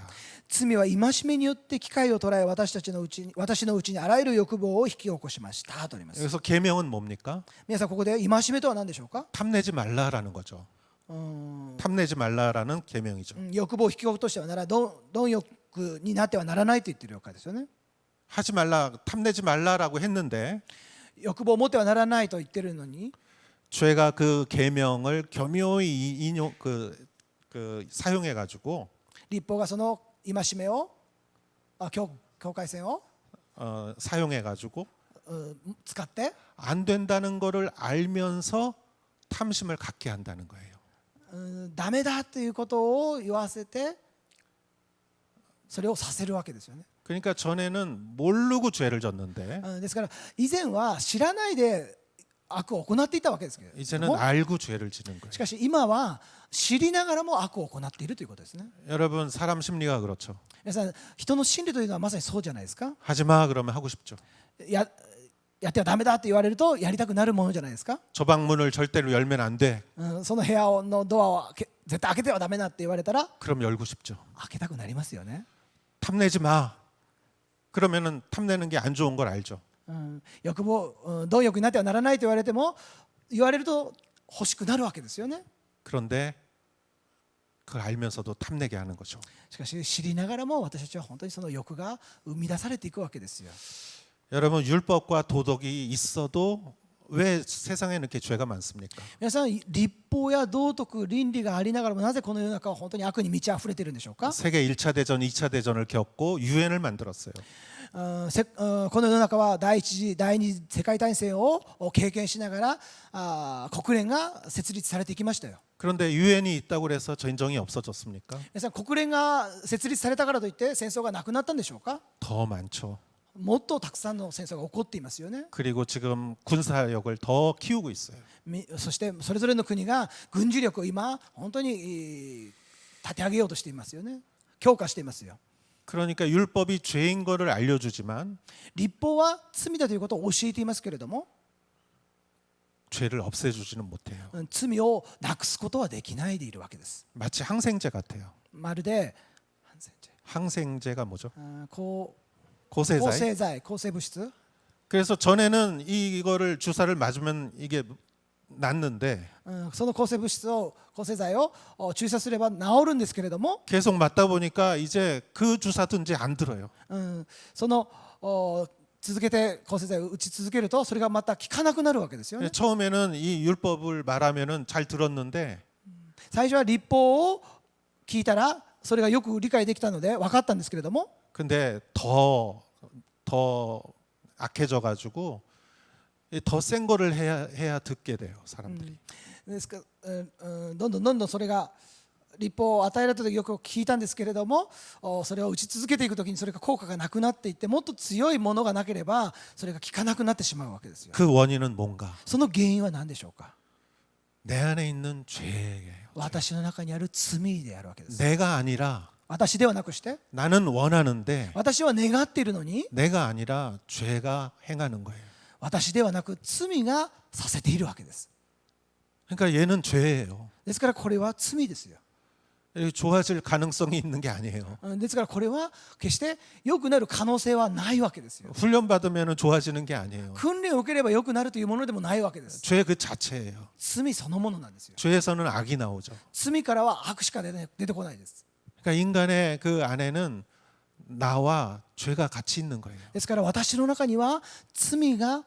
罪は戒めによって機会を捉え私のうちにあらゆる欲望を引き起こしましたとあります。 여기서 계명은 뭡니까? 皆さんここで戒めとは何でしょうか。 탐내지 말라라는 거죠. 탐내지 말라라는 계명이죠. 欲望を引き起こしてはなら貪欲になってはならないと言っているわけですよね。 하지 말라, 탐내지 말라라고 했는데 欲望を持ってはならないと言ってるのに 죄가 그 계명을 교묘히 사용해 가지고 律法がその戒めを境界線を 사용해 가지고 使って 안 된다는 거를 알면서 탐심을 갖게 한다는 거예요. ダメだということを言わせてそれをさせるわけですよね。 그러니까 전에는 모르고 죄를 졌는데 ですから以前は知らないで悪を行っていたわけですけれど 이제는 も 알고 죄를 지는 거예요. しかし今は知りながらも悪を行っているということですね。 여러분 사람 심리가 그렇죠. 皆さん人の心理というのはまさにそうじゃないですか。 하지 마 그러면 하고 싶죠. やってはダメだって言われるとやりたくなるものじゃないですか。 저 방문을 절대로 열면 안 돼. その部屋のドアを絶対開けてはダメだって言われたら 그럼 열고 싶죠. 開けたくなりますよね。 탐내지 마. 그러면은 탐내는 게 안 좋은 걸 알죠. 欲望、貪欲になってはならないと言われても言われると欲しくなるわけですよね。 그런데 그걸 알면서도 탐내게 하는 거죠. しかし知りながらも私たちは本当にその欲が生み出されていくわけですよ。 여러분 율법과 도덕이 있어도 왜 세상에는 이렇게 죄가 많습니까? 皆さん立法や道徳倫理がありながらもなぜこの世の中は本当に悪に満ち溢れているんでしょうか。 세계 1차 대전, 2차 대전을 겪고 유엔을 만들었어요. この世の中は第一次第二次世界大戦を経験しながら国連が設立されていきましたよ。 그런데 유엔이 있다고 해서 전쟁이 없어졌습니까? 皆さん国連が設立されたからといって戦争がなくなったんでしょうか。 더 많죠. もっとたくさんの戦争が起こっていますよね。 그리고 지금 군사력을 더 키우고 있어요. そしてそれぞれの国が軍事力を今本当に立て上げようとしていますよね。強化していますよ。 그러니까 율법이 죄인 거를 알려주지만 立法は罪だということを教えていますけれども 죄를 없애주지는 못해요. 罪をなくすことはできないでいるわけです。 마치 항생제 같아요. まるで 항생제가 뭐죠? 抗 고세자이. 生剤、抗生物質。 그래서 전에는 이거를 주사를 맞으면 이게 낫는데 その抗生物質を抗生剤を注射すれば治るんですけれども 계속 맞다 보니까 이제 그 주사도 이제 안 들어요. その続けて抗生剤を打ち続けるとそれがまた効かなくなるわけですよね。 처음에는 이 율법을 말하면은 잘 들었는데 最初は立法を聞いたらそれがよく理解できたので分かったんですけれども 근데 더 악해져 가지고 더 센 거를 해야 듣게 돼요, 사람들이. ですからどんどんそれが立法を与えられた時よく聞いたんですけれどもそれを打ち続けていく時にそれが効果がなくなっていってもっと強いものがなければそれが効かなくなってしまうわけですよ。 그 원인은 뭔가? その原因は何でしょうか。 내 안에 있는 죄예요. 私の中にある罪であるわけです。 내가 아니라 私ではなくして 나는 원하는데 私は願っているのに 내가 아니라 죄가 행하는 거예요. 私ではなく罪がさせているわけです。 그러니까 얘는 죄예요. ですからこれは罪ですよ。 좋아질 가능성이 있는 게 아니에요. ですからこれは決して良くなる可能性はないわけですよ。 훈련 받으면 좋아지는 게 아니에요. 訓練を受ければ良くなるというものでもないわけです。 죄 그 자체예요. 罪そのものなんですよ。 죄에서는 악이 나오죠. 罪からは悪しか出てこないです。 그러니까 인간의 그 안에는 나와 죄가 같이 있는 거예요. ですから私の中には罪が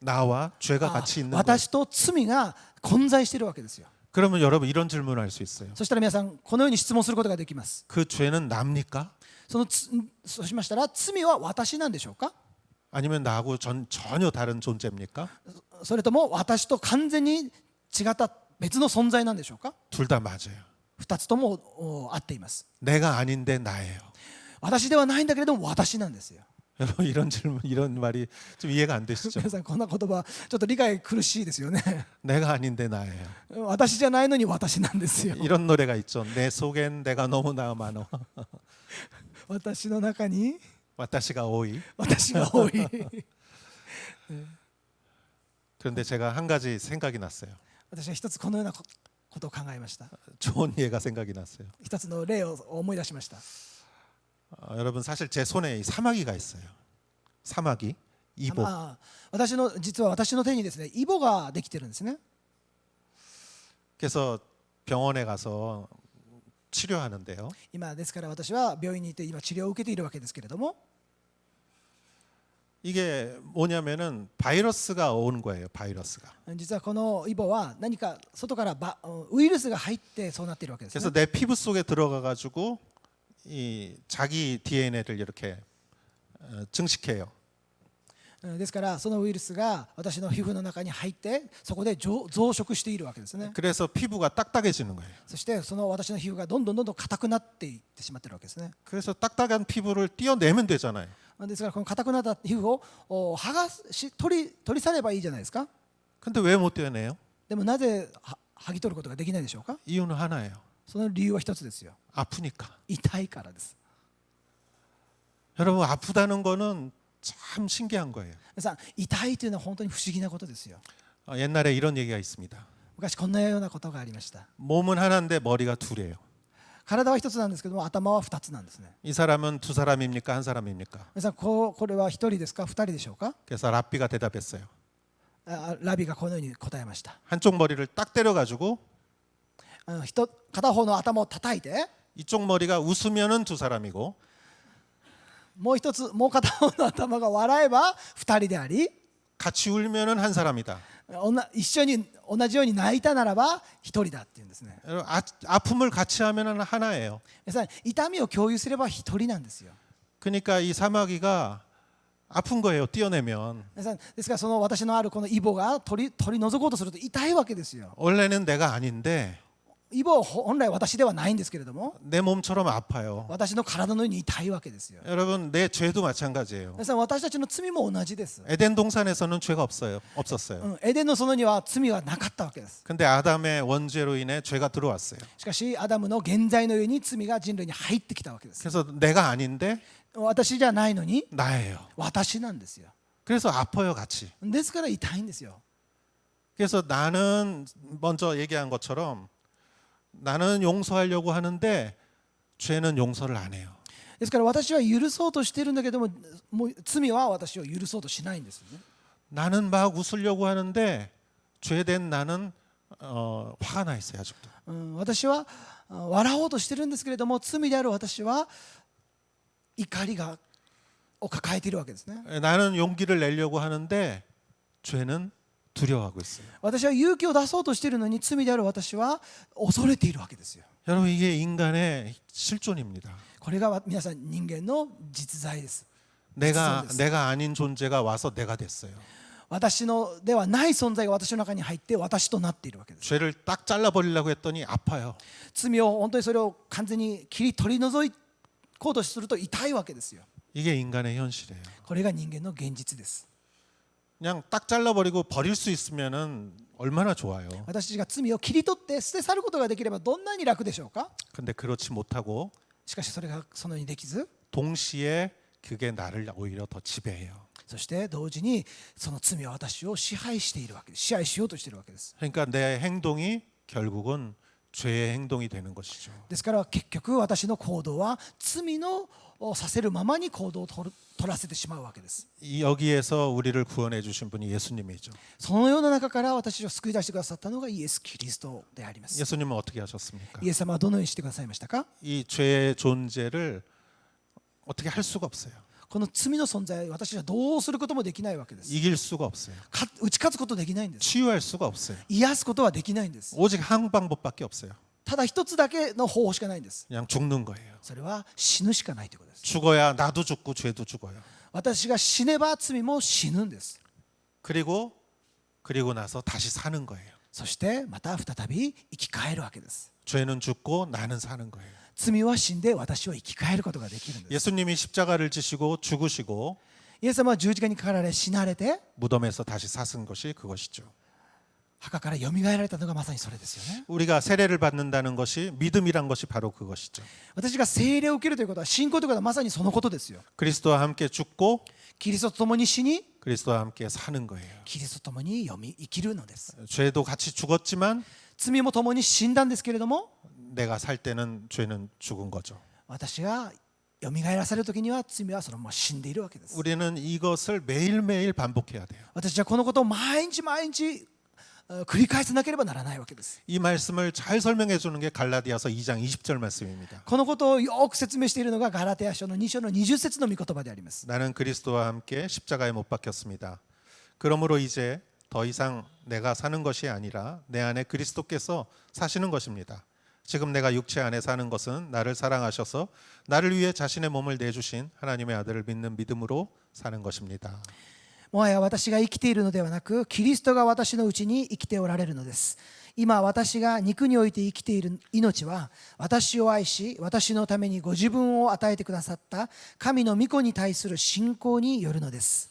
나와 죄가 같이 있는 거예요. 私と罪が混在しているわけですよ。 그러면 여러분 이런 질문을 할 수 있어요. そしたら皆さんこのように質問することができます。 그 죄는 납니까? そうしましたら罪は私なんでしょうか。 아니면 나하고 전혀 다른 존재입니까? それとも私と完全に違った別の存在なんでしょうか。 둘 다 맞아요. 二つとも合っています。 내가 아닌데 나예요. 私ではないんだけれども私なんですよ。 여러분 이런 질문 이런 말이 좀 이해가 안 되시죠? 皆さんこんな言葉ちょっと理解苦しいですよね。 내가 아닌데 나예요. 私じゃないのに私なんですよ。 이런 노래가 있죠. 내 속엔 내가 너무나 많어. 私の中に 와타시가 오이. 私が多い。 그런데 제가 한 가지 생각이 났어요. 私は一つこのようなことを考えました。 좋은 예가 생각이 났어요. 一つの例を思い出しました。 여러분 사실 제 손에 이 사마귀가 있어요. 사마귀, 이보. 実は私の手にですねイボができてるんですね。 그래서 병원에 가서 치료하는데요. 今ですから私は病院に行って今治療を受けているわけですけれども 이게 뭐냐면은 바이러스가 온 거예요. 바이러스가. 実はこのイボは何か外からウイルスが入ってそうなっているわけですね。 그래서 내 피부 속에 들어가 가지고 이 자기 DNA를 이렇게 증식해요. ですからそのウイルスが私の皮膚の中に入ってそこで増殖しているわけですね。 그래서 피부가 딱딱해지는 거예요. そしてその私の皮膚がどんどん硬くなっていってしまっているわけですね。 그래서 딱딱한 피부를 떼어내면 되잖아요. ですからこの硬くなった皮膚を取り去ればいいじゃないですか。 근데 왜 못 떼어내요? でもなぜ剥ぎ取ることができないでしょうか。 이유는 하나예요. その理由は一つですよ。 아프니까. 痛いからです。 여러분 아프다는 거는 참 신기한 거예요. 皆さん痛いというのは本当に不思議なことですよ。 옛날에 이런 얘기가 있습니다. 昔こんなようなことがありました。 몸은 하나인데 머리가 둘이에요. 体は一つなんですけども頭は二つなんですね。 이 사람은 두 사람입니까? 한 사람입니까? 皆さんこれは一人ですか二人でしょうか。 그래서 랍비가 대답했어요. ラビがこのように答えました。 한쪽 머리를 딱 때려가지고 片方の頭を叩いて 이쪽 머리가 웃으면은 두 사람이고 もう片方の頭が笑えば二人であり 같이 울면은 한 사람이다. 一緒に同じように泣いたならば一人だっていうんですね。 아픔을 같이 하면은 하나예요. 皆さん痛みを共有すれば一人なんですよ。 그러니까 이 사마귀가 아픈 거예요. 띄어내면 皆さんですからその私のあるこのイボが取り除こうとすると痛いわけですよ。 원래는 내가 아닌데 イボは本来私ではないんですけれども 내 몸처럼 아파요. 私の体のように痛いわけですよ。 여러분 내 죄도 마찬가지예요. 皆さん私たちの罪も同じです。 에덴 동산에서는 죄가 없었어요. エデンの園には罪はなかったわけです。 근데 아담의 원죄로 인해 죄가 들어왔어요. しかしアダムの現在のように罪が人類に入ってきたわけです。 그래서 내가 아닌데 私じゃないのに 나예요. 私なんですよ。 그래서 아파요 같이. ですから痛いんですよ。 그래서 나는 먼저 얘기한 것처럼 나는 용서하려고 하는데 죄는 용서를 안 해요. ですから私は許そうとしているんだけども、もう罪は私を許そうとしないんですよね。 나는 막 웃으려고 하는데 죄된 나는 화가 나 있어요 아직도. 私は笑おうとしてるんですけれども、罪である私は怒りを抱えているわけですね。 나는 용기를 내려고 하는데 죄는 두려워하고 있어요. 私は勇気を出そうとしているのに罪である私は恐れているわけですよ。 여러분 이게 인간의 실존입니다. これが皆さん人間の実在です。 내가 됐어. 내가 아닌 존재가 와서 내가 됐어요. 私のではない存在が私の中に入って私となっているわけです。 죄를 딱 잘라버리려고 했더니 아파요. 罪を本当にそれを完全に切り取り除こうとすると痛いわけですよ。 이게 인간의 현실이에요. これが人間の現実です。 그냥 딱 잘라버리고 버릴 수 있으면은 얼마나 좋아요. 私たちが罪を切り取って捨て去ることができればどんなに楽でしょうか。 근데 그렇지 못하고 しかしそれがそのようにできず、 동시에 그게 나를 오히려 더 지배해요. そして同時にその罪は私を支配しているわけです。支配しようとしているわけです。 그러니까 내 행동이 결국은 죄의 행동이 되는 것이죠. ですから結局私の行動は罪のさせるままに行動を取らせてしまうわけです。 여기에서 우리를 구원해 주신 분이 예수님이죠. そのような中から私を救い出してくださったのがイエス・キリストであります。 예수님은 어떻게 하셨습니까? イエス様はどのようにしてくださいましたか。 이 죄의 존재를 어떻게 할 수가 없어요. この罪の存在、私はどうすることもできないわけです。 이길 수가 없어요. 打ち勝つことできないんです。 치유할 수가 없어요. 癒すことはできないんです。 오직 한 방법밖에 없어요. ただ一つだけの方法しかないんです。 그냥 죽는 거예요. それは死ぬしかないということです。 죽어야 나도 죽고 죄도 죽어요. 私が死ねば罪も死ぬんです。 그리고 나서 다시 사는 거예요. そしてまた再び生き返るわけです。 죄는 죽고 나는 사는 거예요. 罪は死んで私は生き返ることができるんです。 예수님이 십자가를 지시고 죽으시고 イエス様は十字架にかかられ死なれて 무덤에서 다시 사신 것이 그것이죠. 墓からよみがえられたのがまさにそれですよね。 우리가 세례를 받는다는 것이 믿음이란 것이 바로 그것이죠. 私が聖霊を受けるということは信仰ということはまさにそのことですよ。 그리스도와 함께 죽고 キリストと共に死に 그리스도와 함께 사는 거예요. キリストと共に生きるのです。 죄도 같이 죽었지만 罪も共に死んだんですけれども、 내가 살 때는 죄는 죽은 거죠. 私がよみがえらされる時には罪はそのまま死んでいるわけです。 우리는 이것을 매일매일 반복해야 돼요. 私はこのことを毎日毎日繰り返さなければならないわけです。 이 말씀을 잘 설명해 주는 게 갈라디아서 2장 20절 말씀입니다. このことをよく説明しているのがガラテヤ書の2章の20節の御言葉であります。 나는 그리스도와 함께 십자가에 못 박혔습니다. 그러므로 이제 더 이상 내가 사는 것이 아니라 내 안에 그리스도께서 사시는 것입니다. 지금 내가 육체 안에 사는 것은 나를 사랑하셔서 나를 위해 자신의 몸을 내주신 하나님의 아들을 믿는 믿음으로 사는 것입니다. もはや私が生きているのではなく、キリストが私のうちに生きておられるのです。今私が肉において生きている命は、私を愛し、私のためにご自分を与えてくださった神の御子に対する信仰によるのです。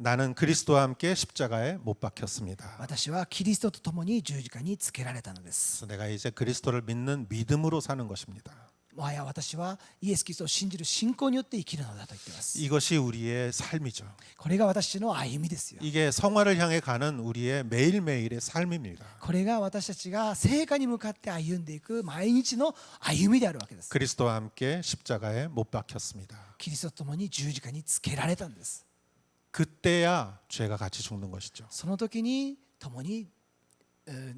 나는 그리스도와 함께 십자가에 못 박혔습니다. 私はキリストと共に十字架につけられたのです。 그래서 내가 이제 그리스도를 믿는 믿음으로 사는 것입니다. もはや私はイエス・キリストを信じる信仰によって生きるのだと言っています。 이것이 우리의 삶이죠. これが私の歩みですよ。 이게 성화를 향해 가는 우리의 매일매일의 삶입니다. これが私たちが聖火に向かって歩んでいく毎日の歩みであるわけです。 그리스도와 함께 십자가에 못 박혔습니다. キリストと共に十字架につけられたんです。 그때야 죄가 같이 죽는 것이죠. その時に共に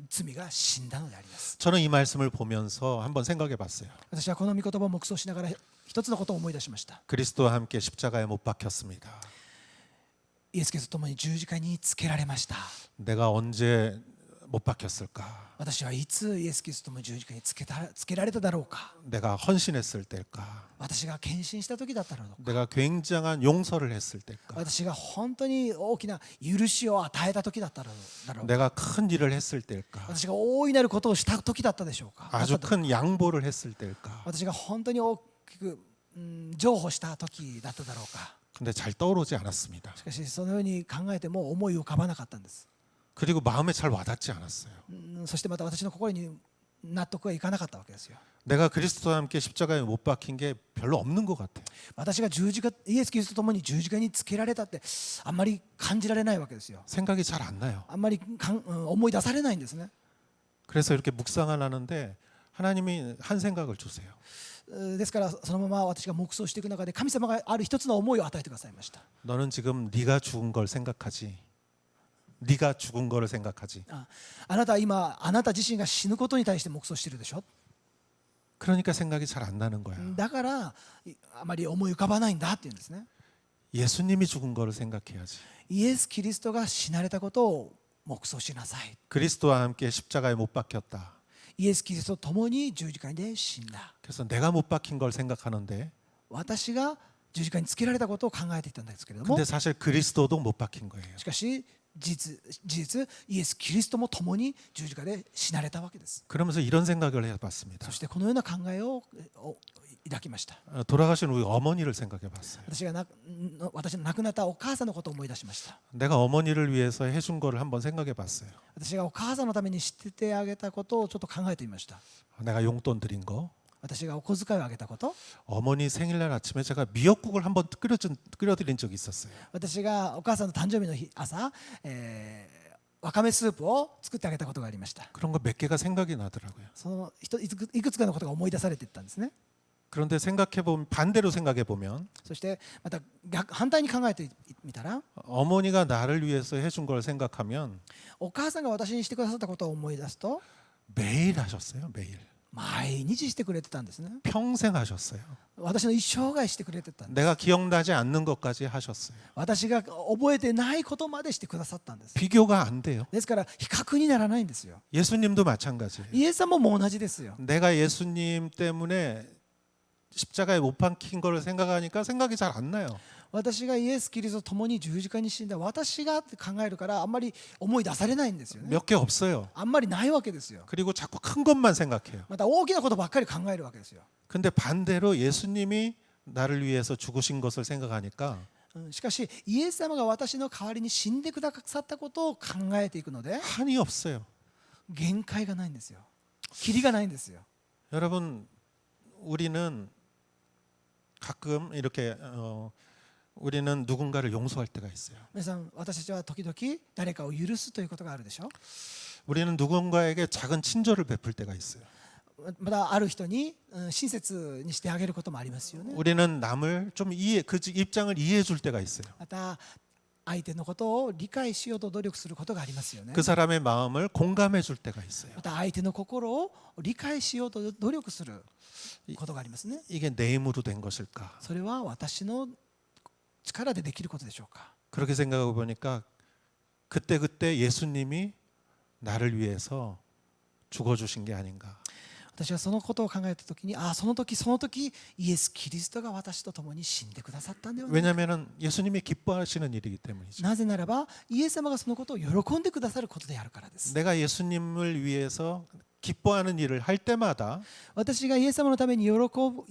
罪が死んだのであります。 저는 이 말씀을 보면서 한번 생각해 봤어요. 私はこの御言葉を黙想しながら一つのことを思い出しました。 그리스도와 함께 십자가에 못 박혔습니다. イエス・キリストと共に十字架につけられました。 내가 언제 못 박혔을까? 私はいつイエス・キリストと共に十字架につけられただろうか。 내가 헌신했을 때일까? 私が献身した時だったろうか。 내가 굉장한 용서를 했을 때일까? 私が本当に大きな許しを与えた時だっただろうか。 내가 큰 일을 했을 때일까? 私が大いなることをした時だったでしょうか。 아주 큰 양보를 했을 때일까? 私が本当に大きく譲歩した時だっただろうか。 근데 잘 떠오르지 않았습니다. しかしそのように考えても思い浮かばなかったんです。 그리고 마음에 잘 와닿지 않았어요. そしてまた私の心に納得がいかなかったわけですよ。 내가 그리스도와 함께 십자가에 못 박힌 게 별로 없는 것 같아요. 私がイエス・キリストと共に十字架につけられたってあんまり感じられないわけですよ。 생각이 잘 안 나요. あんまり思い出されないんですね。 그래서 이렇게 묵상을 하는데 하나님이 한 생각을 주세요. ですからそのまま私が黙想していく中で神様がある一つの思いを与えてくださいました。 너는 지금 네가 죽은 걸 생각하지. 네가 죽은 거를 생각하지. あなたは今あなた自身が死ぬことに対して黙想しているでしょ。 그러니까 생각이 잘 안 나는 거야. だからあまり思い浮かばないんだっていうんですね。 예수님이 죽은 거를 생각해야지. イエス・キリストが死なれたことを黙想しなさい。 그리스도와 함께 십자가에 못 박혔다. イエス・キリストと共に十字架で死んだ。 그래서 내가 못 박힌 걸 생각하는데 私が十字架につけられたことを考えていたんですけれども、 근데 사실 그리스도도 못 박힌 거예요. しかし事実イエス・キリストも共に十字架で死なれたわけです。 그러면서 이런 생각을 해봤습니다. そしてこのような考えを抱きました。 돌아가신 우리 어머니를 생각해봤어요. 私の亡くなったお母さんのことを思い出しました。 내가 어머니를 위해서 해준 거를 한번 생각해봤어요. 私がお母さんのためにしてあげたことをちょっと考えてみました。 내가 용돈 드린 거, 私がお小遣いをあげたこと、 어머니 생일날 아침에 제가 미역국을 한번 끓여드린 적이 있었어요. 私がお母さんの誕生日の日朝、わかめスープを作ってあげたことがありました。 그런 거 몇 개가 생각이 나더라고요. そのいくつかのことが思い出されていったんですね。 그런데 생각해보면 반대로 생각해보면 そしてまた反対に考えてみたら、 어머니가 나를 위해서 해준 걸 생각하면 お母さんが私にしてくださったことを思い出すと 매일 하셨어요. 매일. 毎日してくれてたんですね。 평생 하셨어요. 私の一生涯してくれてたんです。 내가 기억나지 않는 것까지 하셨어요. 私が覚えてないことまでしてくださったんです。 비교가 안 돼요. ですから比較にならないんですよ。 예수님도 마찬가지예요. イエス様も同じですよ。 내가 예수님 때문에 십자가에 못 박힌 걸 생각하니까 생각이 잘 안 나요. 私がイエス・キリストと共に十字架に死んだ私がって考えるからあんまり思い出されないんですよね。 몇 개 없어요. あんまりないわけですよ。 그리고 자꾸 큰 것만 생각해요. また大きなことばっかり考えるわけですよ。 근데 반대로 예수님이 나를 위해서 죽으신 것을 생각하니까 しかしイエス様が私の代わりに死んでくださったことを考えていくので 한이 없어요. 限界がないんですよ。キリがないんですよ。 여러분, 우리는 가끔 이렇게 우리는 누군가를 용서할 때가 있어요. 皆さん私たちは時々誰かを許すということがあるでしょ。 우리는 누군가에게 작은 친절을 베풀 때가 있어요. またある人に親切にしてあげることもありますよね。 우리는 남을 좀 그 입장을 이해해 줄 때가 있어요. また相手のことを理解しようと努力することがありますよね。 그 사람의 마음을 공감해 줄 때가 있어요. また相手の心を理解しようと努力することがありますね。 이게 내 힘으로 된 것일까? それは私の力でできることでしょうか。 그렇게 생각해 보니까 그때 예수님이 나를 위해서 죽어 주신 게 아닌가. 私はそのことを考えたときに、その時イエス・キリストが私と共に死んでくださったんではないか。 왜냐하면 예수님이 기뻐하시는 일이기 때문이죠. なぜならばイエス様がそのことを喜んでくださることであるからです。 내가 예수님을 위해서 기뻐하는 일을 할 때마다 私がイエス様のためにイ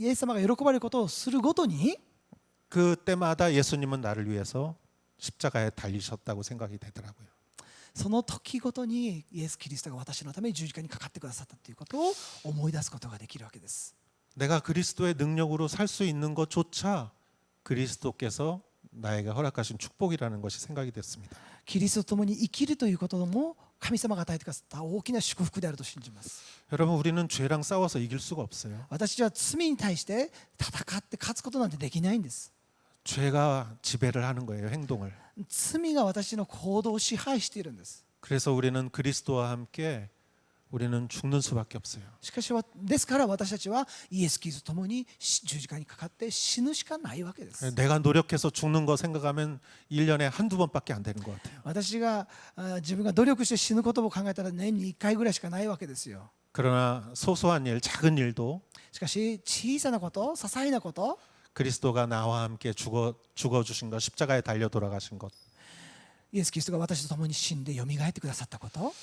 エス様が喜ばれることをするごとに 그때마다 예수님은 나를 위해서 십자가에 달리셨다고 생각이 되더라고요. その時ごとにイエス・キリストが私のために十字架にかかってくださったということを思い出すことができるわけです。 내가 그리스도의 능력으로 살 수 있는 것조차 그리스도께서 나에게 허락하신 축복이라는 것이 생각이 됐습니다. キリストと共に生きるということも神様が与えてくださった大きな祝福であると信じます。 여러분, 우리는 죄랑 싸워서 이길 수가 없어요. 私たちは罪に対して戦って勝つことなんてできないんです。 죄가 지배를 하는 거예요, 행동을. 罪が私の行動を支配しているんです。 그래서 우리는 그리스도와 함께 우리는 죽는 수밖에 없어요. しかしですから私たちはイエス・キリストと共に十字架にかかって死ぬしかないわけです。 내가 노력해서 죽는 거 생각하면 1년에 한두 번밖에 안 되는 것 같아요. 私が自分が努力して死ぬことを考えたら年に1回ぐらいしかないわけですよ。 그러나 소소한 일, 작은 일도 しかし小さなこと、些細なこと、 그리스도가 나와 함께 죽어 주신 것, 십자가에 달려 돌아가신 것. イエス・キリストが私と共に死んでよみがえってくださったこと、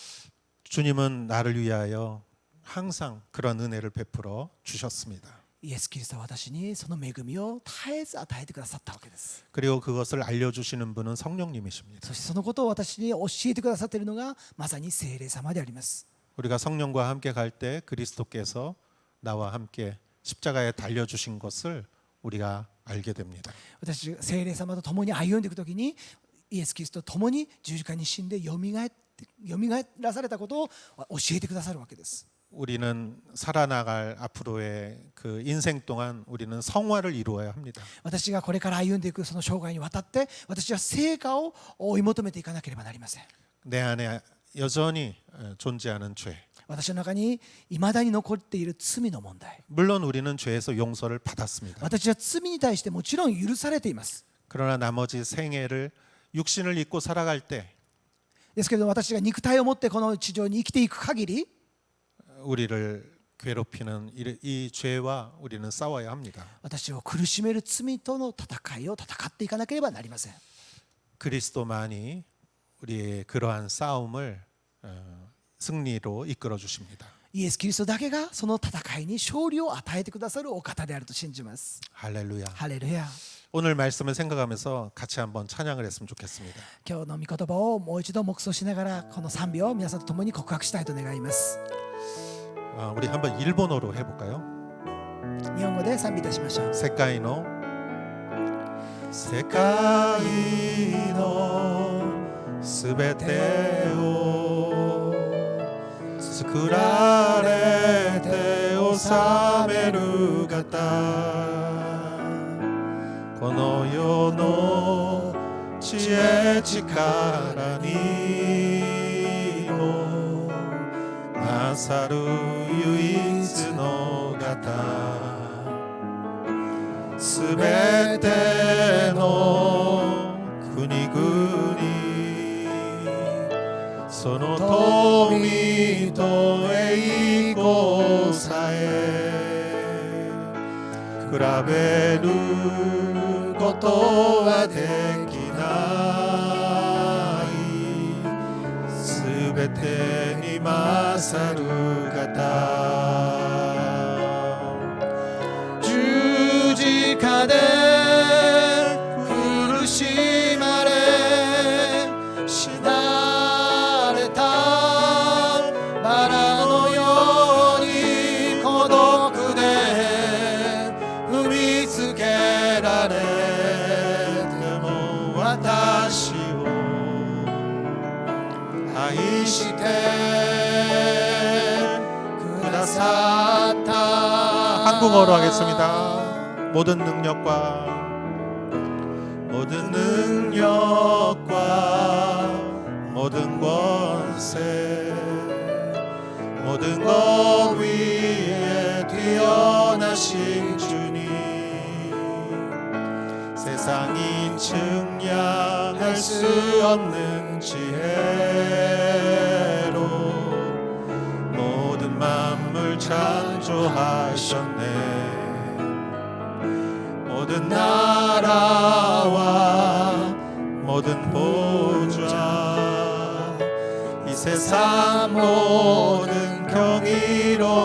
주님은 나를 위하여 항상 그런 은혜를 베풀어 주셨습니다. イエス・キリストは私にその恵みを絶えず与えてくださったわけです。 그리고 그것을 알려주시는 분은 성령님이십니다. そしてそのことを私に教えてくださっているのがまさに聖霊様であります。 우리가 성령과 함께 갈 때 그리스도께서 나와 함께 십자가에 달려주신 것을 우리가 알게 됩니다. 私が聖霊様と共に歩んでいくときにイエス・キリストと共に十字架に死んでよみがらされたことを教えてくださるわけです。 우리는 살아나갈 앞으로의 그 인생 동안 우리는 성화를 이루어야 합니다. 私がこれから歩んでいくその生涯にわたって私は成果を追い求めていかなければなりません。 내 안에 여전히 존재하는 죄. 私の中に未だに残っている罪の問題。 물론 우리는 죄에서 용서를 받았습니다. 私は罪に対してもちろん許されています。 그러나 나머지 생애를 육신을 입고 살아갈 때 ですけど私が肉体を持ってこの地上に生きていく限り 우리를 괴롭히는 이 죄와 우리는 싸워야 합니다. 私を苦しめる罪との戦いを戦っていかなければなりません。 그리스도만이 우리의 그러한 싸움을 승리로 이끌어 주십니다. イエス・キリストだけがその戦いに勝利を与えてくださるお方であると信じます。 할렐루야. ハレルヤ。 오늘 말씀을 생각하면서 같이 한번 찬양을 했으면 좋겠습니다. 今日の御言葉をもう一度黙想しながらこの賛美を皆さんと共に告白したいと願います。 우리 한번 일본어로 해볼까요? 日本語で賛美いたしましょう。 세카이노 스베테を作られて治める方この世の知恵力にも勝る唯一の方すべての国々その富と栄光さえ比べることはできないすべてに勝る方十字架で苦しまれ死なれたバラのように孤独で踏みつけられても私を愛してくださった 한국어로 하겠습니다. 모든 능력과 모든 권세 모든 것 위에 뛰어나신 주님 세상이 측량할 수 없는 지혜로 모든 만물 창조하셨네 모든 나라와 모든 보좌 이 세상 모든 경이로움보다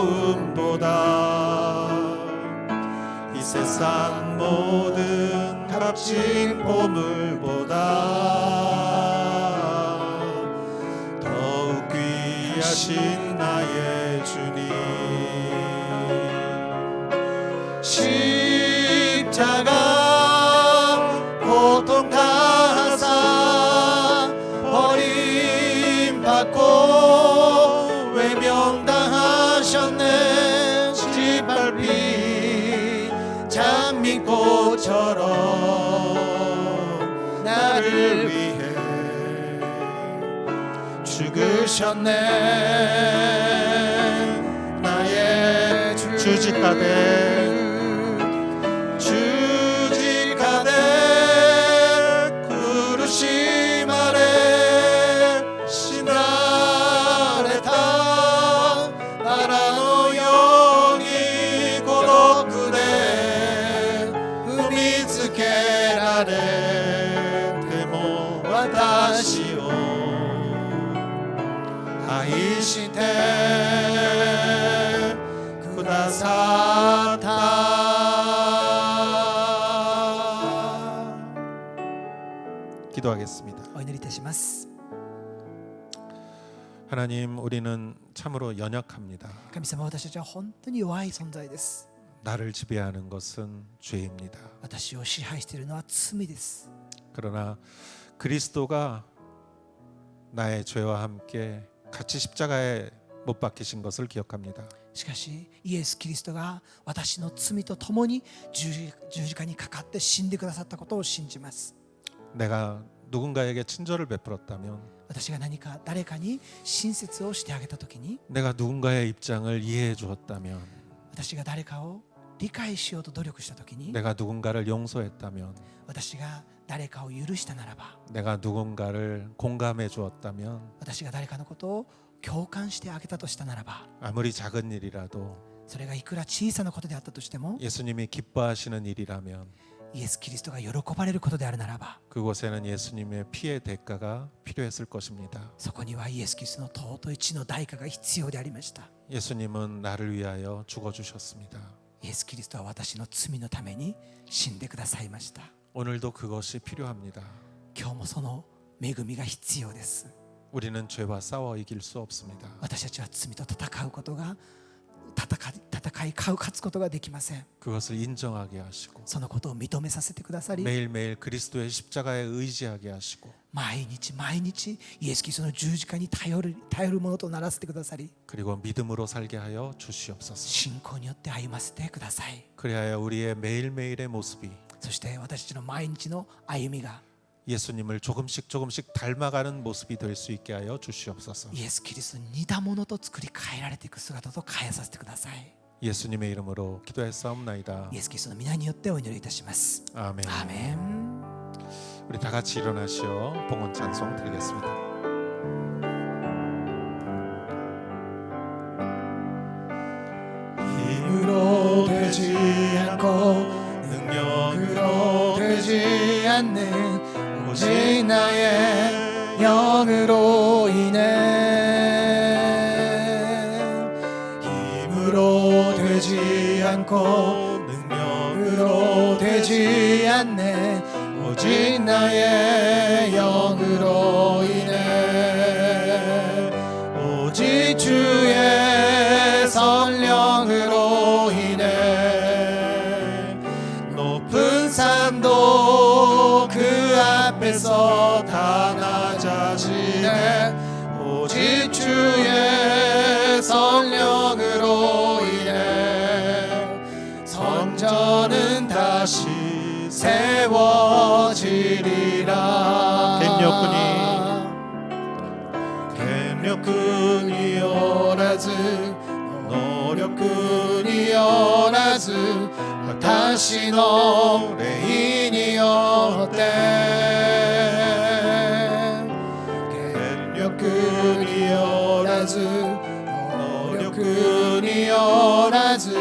이 세상 모든 값진 보물보다 더욱 귀하신 나의 주님 죽으셨네 짓밟힌 장미꽃처럼 나를 위해 죽으셨네 나의 주직가되 부르심 아래 신나레타 나라노 여기 고독그대 우미츠케라레 데모 와타시오 아이시테 쿠다사타 기도하겠습니다. お祈りいたします。 하나님, 우리는 참으로 연약합니다. 神様、私たちは本当に弱い存在です。 나를 지배하는 것은 죄입니다. 私を支配しているのは罪です。 그러나 그리스도가 나의 죄와 함께 같이 십자가에 못 박히신 것을 기억합니다. しかしイエス・キリストが私の罪とともに十字架にかかって死んでくださったことを信じます。 내가 누군가에게 친절을 베풀었다면, 私が何か誰かに親切をしてあげたときに、 내가 누군가의 입장을 이해해 주었다면, 私が誰かを理解しようと努力したときに、 내가 누군가를 용서했다면, 私が誰かを許したならば、 내가 누군가를 공감해 주었다면, 私が誰かのことを共感してあげたとしたならば、 아무리 작은 일이라도 それがいくら小さなことであったとしても、 예수님이 기뻐하시는 일이라면 イエス・キリストが喜ばれることであるならば、 그곳에는 예수님의 피의 대가가 필요했을 것입니다. そこにはイエス・キリストの尊い血の代価が必要でありました。 예수님은 나를 위하여 죽어주셨습니다. イエス・キリストは私の罪のために死んでくださいました。 오늘도 그것이 필요합니다. 今日もその恵みが必要です。 우리는 죄와 싸워 이길 수 없습니다. 私たちは罪と戦うことが勝つことができません。 그것을 인정하게 하시고 そのことを認めさせてくださり、 매일매일 그리스도의 십자가에 의지하게 하시고 毎日毎日イエス・キリストの十字架に頼るものとならせてくださり、 그리고 믿음으로 살게 하여 주시옵소서. 信仰によって歩ませてください。 그리하여 우리의 매일매일의 모습이 そして私たちの毎日の歩みが 예수님을 조금씩 닮아가는 모습이 될 수 있게 하여 주시옵소서. イエス・キリストに似たものと作り変えられていく姿と変えさせてください。 예수님의 이름으로 기도했사옵나이다. イエス・キリストの皆によってお祈りいたします。 아멘. アーメン。 우리 다 같이 일어나시어 봉헌 찬송 드리겠습니다. 힘으로 되지 않고 능력으로 되지 않는 오직 나의 영으로 인해 힘으로 되지 않고 능력으로 되지 않네 오직 나의 영으로 인해 오직 주의 성령으로 인해 높은 산도 그 앞에서 다 낮아지네 오직 주의 성령으로 인해 성전은 다시 세워지리라 갱력군이 어라즈 노력군이 어라즈 다시 노래인이었대 갱력군이 어라즈 노력군이 어라즈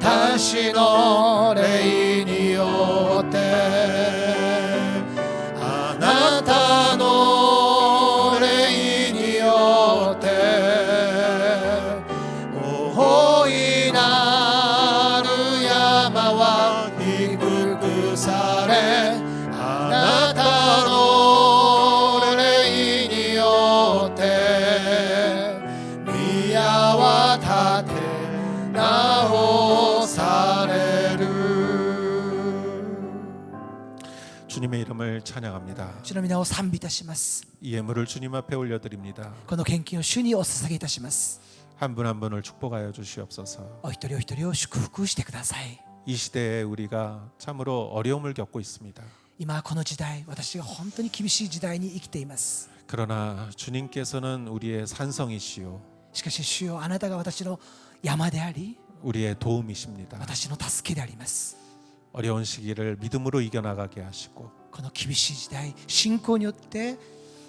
다시 노래인이었대 아나타 노래인이었대 오호이 나루야마와 이불구사레 아나타 노래인이었대 미야와 다테 나오사레루 주님의 이름을 찬양합니다. 主の皆を賛美いたします。 이 예물을 주님 앞에 올려드립니다. この献金を主にお捧げいたします。한 분 한 분을 축복하여 주시옵소서. お一人お一人を祝福してください。 이 시대에 우리가 참으로 어려움을 겪고 있습니다. 今この時代、私が本当に厳しい時代に生きています。 그러나 주님께서는 우리의 산성이시요 しかし主よ、あなたが私の山であり、 우리의 도움이십니다. 私の助けであります。 어려운 시기를 믿음으로 이겨나가게 하시고 この厳しい時代、信仰によって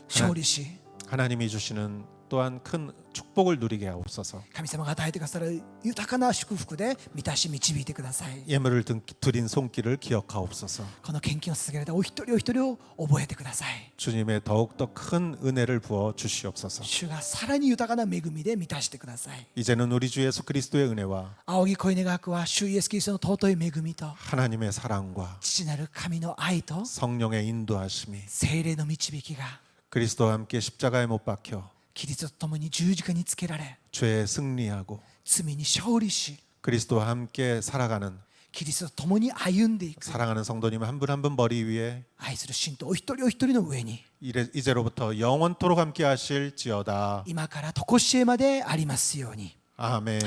勝利し、 하나님이 주시는 또한 큰 축복을 누리게 하옵소서. 神様が与えてくださる豊かな祝福で満たし導いてください。 예물을 드린 손길을 기억하옵소서. この献金を捧げられたお一人お一人を覚えてください。 주님의 더욱더 큰 은혜를 부어 주시옵소서. 主がさらに豊かな恵みで満たしてください。 이제는 우리 주 예수 그리스도의 은혜와 仰ぎ声願わくは主イエスキリストの尊い恵みと 하나님의 사랑과 父なる神の愛と 성령의 인도하심이 聖霊の導きが 그리스도와 함께 십자가에 못 박혀 キリストと共に十字架につけられ 죄에 승리하고 罪に勝利し 그리스도와 함께 살아가는 キリストと共に歩んでいく 사랑하는 성도님 한 분 한 분 머리 위에 愛する信徒お一人お一人の上に 이제로부터 영원토록 함께 하실지어다. 今から常しえまでありますように。 아멘.